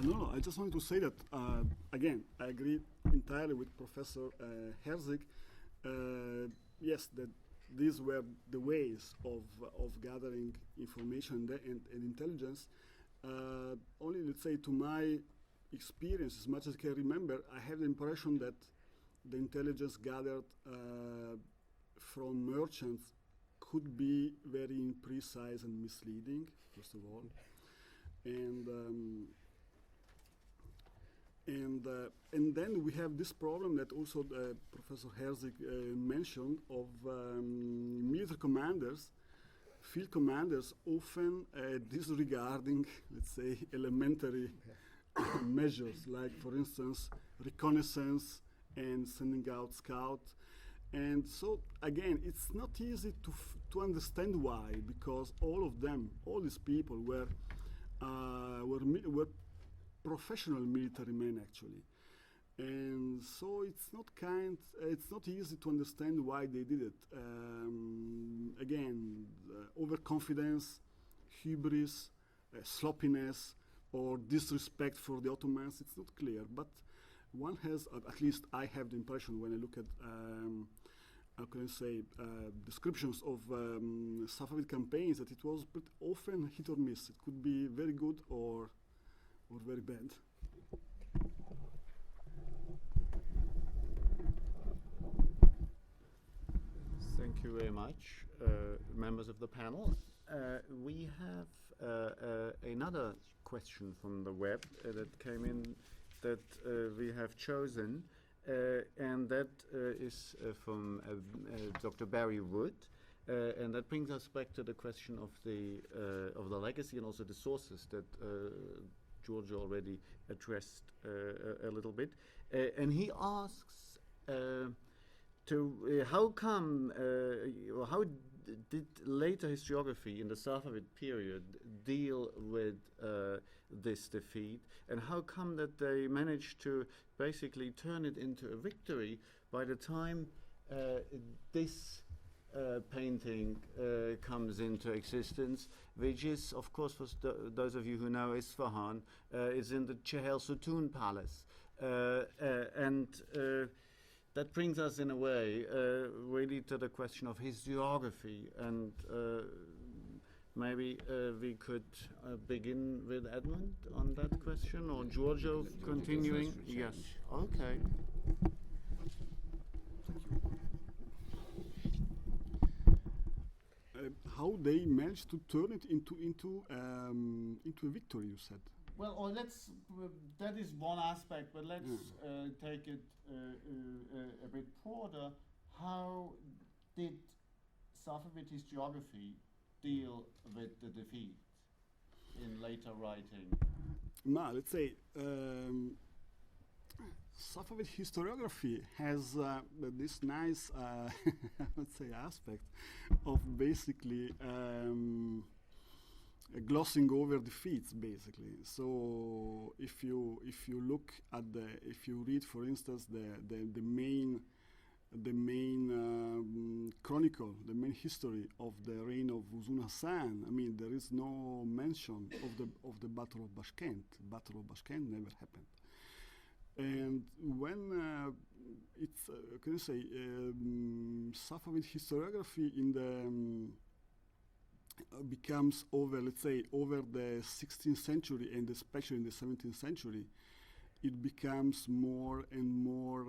No, I just wanted to say that, again, I agree entirely with Professor Herzig. Yes, that these were the ways of gathering information and intelligence. Only, let's say, to my experience, as much as I can remember, I have the impression that the intelligence gathered from merchants could be very imprecise and misleading, first of all. And then we have this problem that also Professor Herzig mentioned of military commanders, field commanders often disregarding, let's say, elementary measures, like, for instance, reconnaissance and sending out scouts. And so, again, it's not easy to understand why, because all of them, all these people were professional military men, actually. And so it's not easy to understand why they did it. Again, overconfidence, hubris, sloppiness, or disrespect for the Ottomans, it's not clear. But one has, at least I have the impression when I look at, how can I say, descriptions of Safavid campaigns, that it was pretty often hit or miss. It could be very good or very bad. Thank you very much, members of the panel. We have another question from the web that came in that we have chosen, and that is from Dr. Barry Wood, and that brings us back to the question of the legacy and also the sources that Giorgio already addressed a little bit, and he asks how did later historiography in the Safavid period deal with this defeat, and how come that they managed to basically turn it into a victory by the time this painting comes into existence, which is, of course, for those of you who know Isfahan, is in the Chehel Sutun Palace. That brings us, in a way, really to the question of historiography. And maybe we could begin with Edmund on that question, or Giorgio continuing? Yes. Okay. How they managed to turn it into a victory, you said. Well, or let's. That is one aspect, but let's take it a bit broader. How did Safavid historiography deal with the defeat in later writing? Let's say Safavid historiography has this nice, let's say, aspect of basically glossing over defeats, basically. So if you look at if you read, for instance, the main chronicle, the main history of the reign of Uzun Hassan, I mean, there is no mention of the Battle of Bashkent. Battle of Bashkent never happened. And when it's, can I say, Safavid historiography in the becomes over, let's say, over the 16th century and especially in the 17th century, it becomes more and more,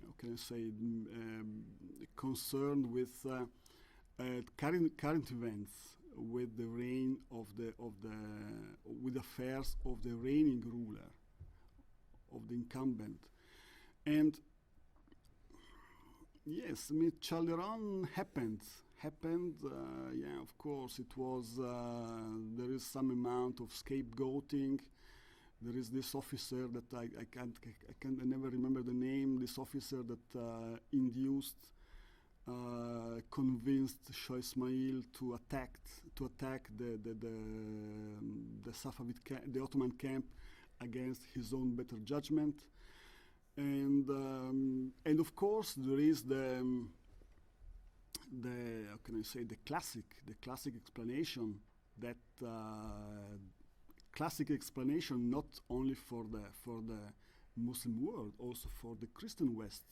how can I say, concerned with current events, with the reign with affairs of the reigning ruler, of the incumbent. And yes, I mean, Çaldıran happened. Yeah, of course, it was, there is some amount of scapegoating. There is this officer that I never remember the name, this officer that convinced Shah Ismail to attack the Safavid the Ottoman camp against his own better judgment, and of course there is the how can I say, the classic explanation, that classic explanation not only for the Muslim world, also for the Christian West.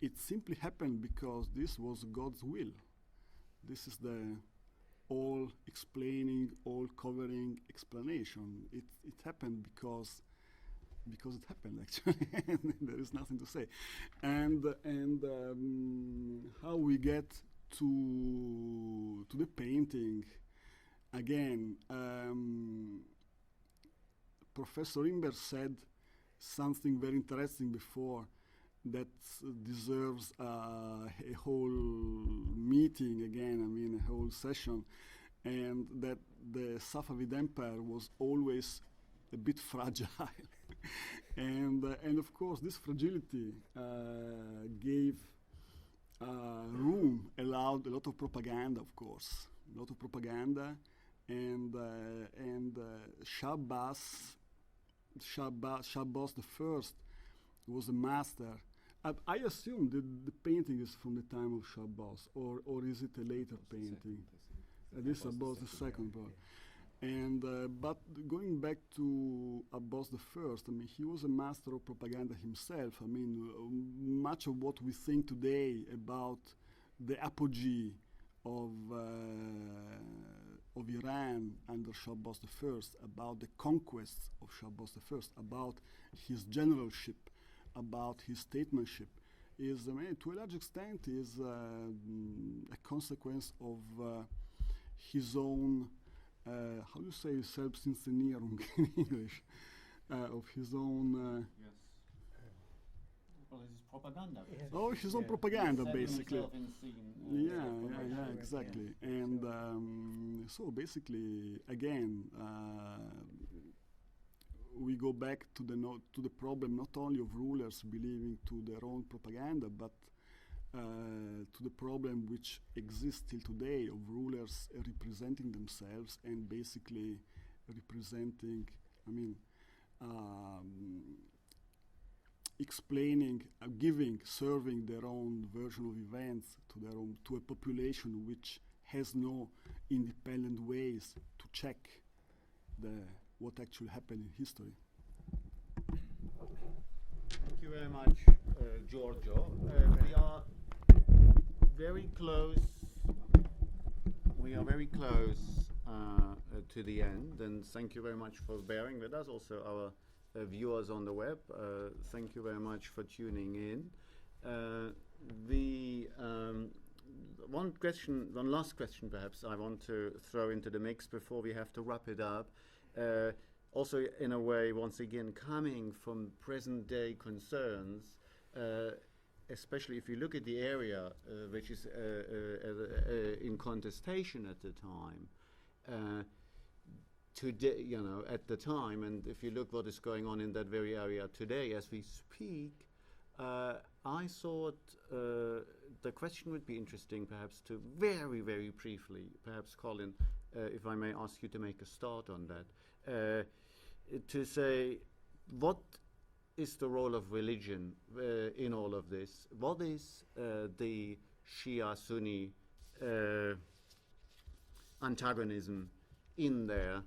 It simply happened because this was God's will. This is the all explaining, all covering explanation. It happened because it happened, actually. There is nothing to say. And how we get to the painting again. Professor Imber said something very interesting before that deserves a whole meeting again, I mean a whole session, and that the Safavid Empire was always a bit fragile. and of course this fragility gave room, allowed a lot of propaganda, of course, a lot of propaganda, and Shabbos the First was a master. I assume that the painting is from the time of Shabbos, or is it a later painting? This is Abbas the Second, and but going back to Abbas the First, I mean, he was a master of propaganda himself. I mean, much of what we think today about the apogee of Iran under Shabbos the First, about the conquests of Shabbos the First, about his generalship, about his statesmanship, is, I mean, to a large extent, is a consequence of his own, how do you say, Selbstinszenierung in English, of his own. Yes. Well, it's propaganda. Yes. Oh, his own propaganda, basically. Yeah, Exactly. And so basically, again, we go back to the problem not only of rulers believing to their own propaganda, but to the problem which exists till today of rulers representing themselves and basically representing, explaining, serving their own version of events to a population which has no independent ways to check what actually happened in history. Thank you very much, Giorgio. We are very close. We are very close to the end, and thank you very much for bearing with us. Also, our viewers on the web, thank you very much for tuning in. One last question, perhaps I want to throw into the mix before we have to wrap it up. Also, in a way, once again, coming from present-day concerns, especially if you look at the area which is in contestation at the time. Today, at the time, and if you look what is going on in that very area today as we speak, I thought the question would be interesting, perhaps, to very, very briefly, perhaps, Colin, if I may ask you to make a start on that, to say, what is the role of religion in all of this? What is the Shia-Sunni antagonism in there?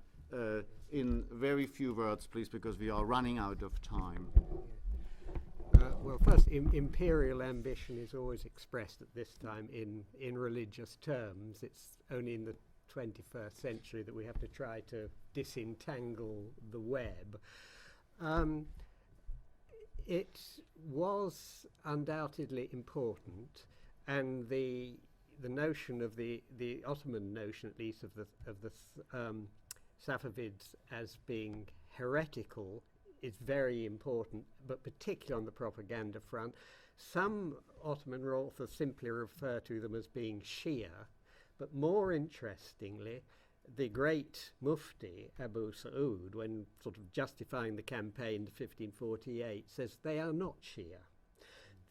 In very few words, please, because we are running out of time. Well, first, imperial ambition is always expressed at this time in religious terms. It's only in the 21st century that we have to try to disentangle the web. It was undoubtedly important, and the notion of the Ottoman notion, at least, of the Safavids as being heretical is very important, but particularly on the propaganda front. Some Ottoman authors simply refer to them as being Shia, but more interestingly, the great Mufti, Abu Sa'ud, when sort of justifying the campaign to 1548, says they are not Shia.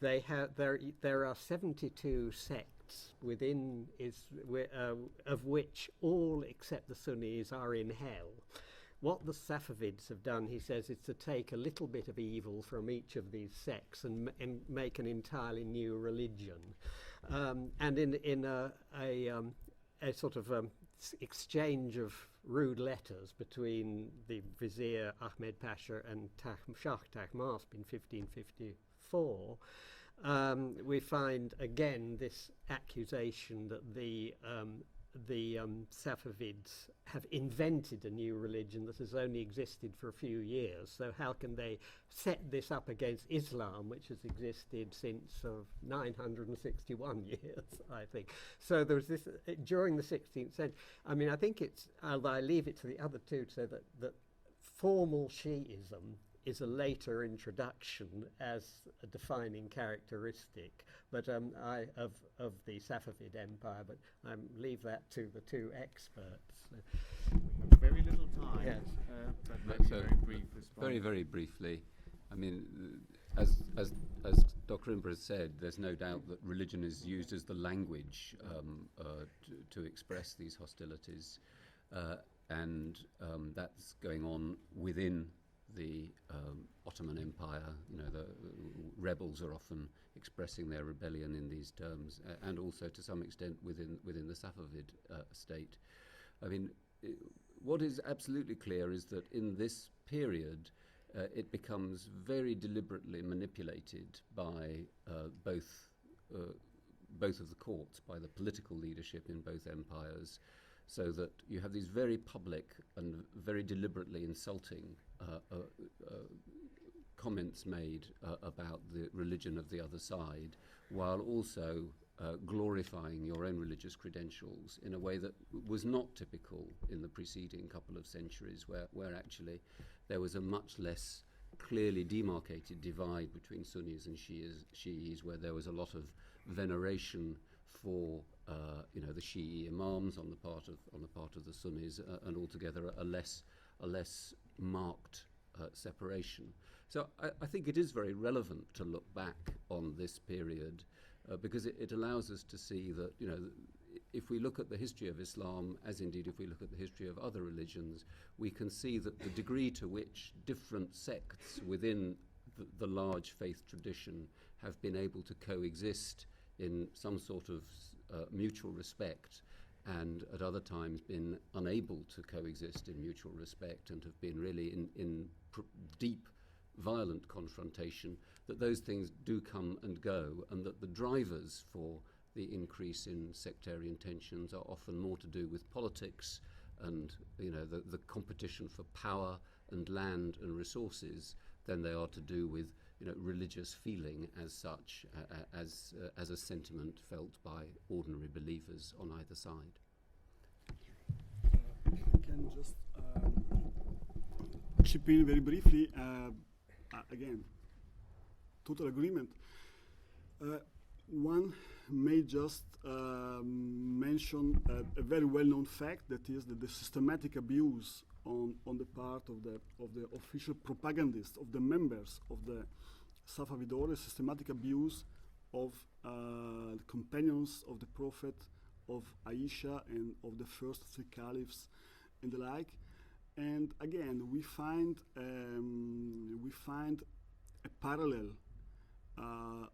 There are 72 sects within of which all except the Sunnis are in hell. What the Safavids have done, he says, is to take a little bit of evil from each of these sects and make an entirely new religion. And in a sort of exchange of rude letters between the vizier Ahmed Pasha and Shah Tahmasp in 1554, we find again this accusation that the Safavids have invented a new religion that has only existed for a few years. So how can they set this up against Islam, which has existed since 961 years, I think. So there was this, during the 16th century, I think it's, I leave it to the other two to say that formal Shi'ism is a later introduction as a defining characteristic, but of the Safavid Empire. But leave that to the two experts. We have very little time. Yes. But maybe So, very brief response. very, very briefly. As Dr. Imbra said, there's no doubt that religion is used as the language to express these hostilities, and that's going on within the Ottoman Empire. The rebels are often expressing their rebellion in these terms, and also to some extent within the Safavid state. What is absolutely clear is that in this period, it becomes very deliberately manipulated by both of the courts, by the political leadership in both empires, so that you have these very public and very deliberately insulting comments made about the religion of the other side, while also glorifying your own religious credentials in a way that was not typical in the preceding couple of centuries, where actually there was a much less clearly demarcated divide between Sunnis and Shi'is, where there was a lot of veneration for the Shi'i imams on the part of the Sunnis, and altogether a less marked separation. So I think it is very relevant to look back on this period because it allows us to see that, you know, if we look at the history of Islam, as indeed if we look at the history of other religions, we can see that the degree to which different sects within the large faith tradition have been able to coexist in some sort of mutual respect, and at other times been unable to coexist in mutual respect and have been really in deep violent confrontation, that those things do come and go, and that the drivers for the increase in sectarian tensions are often more to do with politics and, you know, the competition for power and land and resources than they are to do with, you know, religious feeling as such, as a sentiment felt by ordinary believers on either side. I can just chip in very briefly. Again, total agreement. One may just mention a very well-known fact, that is that the systematic abuse on the part of the official propagandists, of the members of the Safavid order, systematic abuse of the companions of the Prophet, of Aisha, and of the first three caliphs, and the like. And again, we find a parallel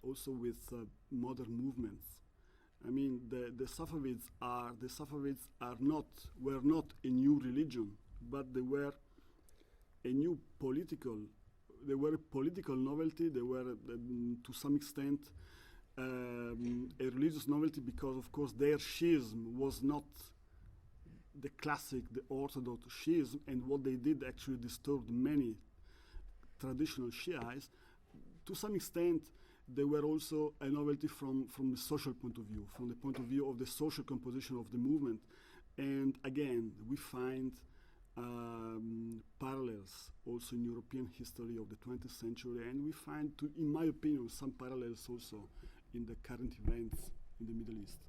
also with modern movements. I mean, the Safavids were not a new religion, but they were a new political. They were a political novelty. They were, to some extent, a religious novelty, because, of course, their Shiism was not the classic, the orthodox Shiism, and what they did actually disturbed many traditional Shiites. To some extent, they were also a novelty from the social point of view, from the point of view of the social composition of the movement. And again, we find parallels also in European history of the 20th century, and we find, in my opinion, some parallels also in the current events in the Middle East.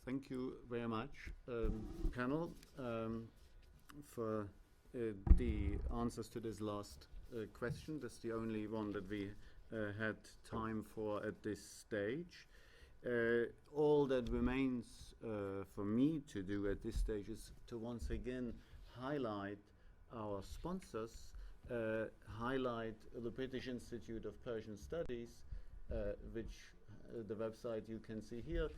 Thank you very much, panel, for the answers to this last question. That's the only one that we had time for at this stage. All that remains for me to do at this stage is to once again highlight our sponsors, highlight the British Institute of Persian Studies, which the website you can see here.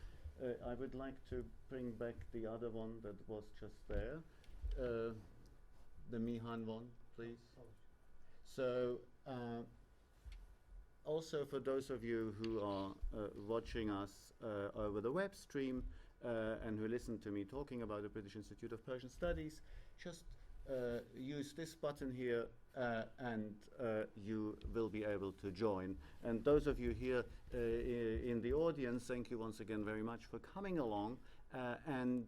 I would like to bring back the other one that was just there, the MIHAN one, please. So also for those of you who are watching us over the web stream and who listen to me talking about the British Institute of Persian Studies, just use this button here and you will be able to join. And those of you here in the audience, thank you once again very much for coming along. And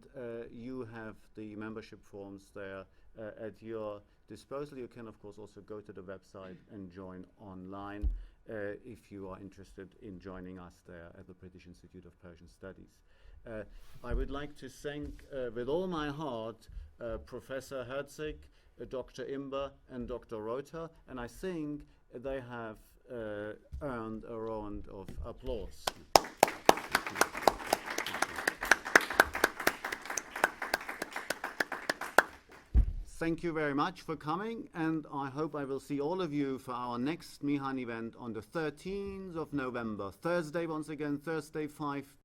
you have the membership forms there at your disposal. You can, of course, also go to the website and join online if you are interested in joining us there at the British Institute of Persian Studies. I would like to thank with all my heart Professor Herzig, Dr. Imber, and Dr. Rother, and I think they have earned a round of applause. Thank you very much for coming, and I hope I will see all of you for our next MIHAN event on the 13th of November, Thursday, once again, Thursday, 5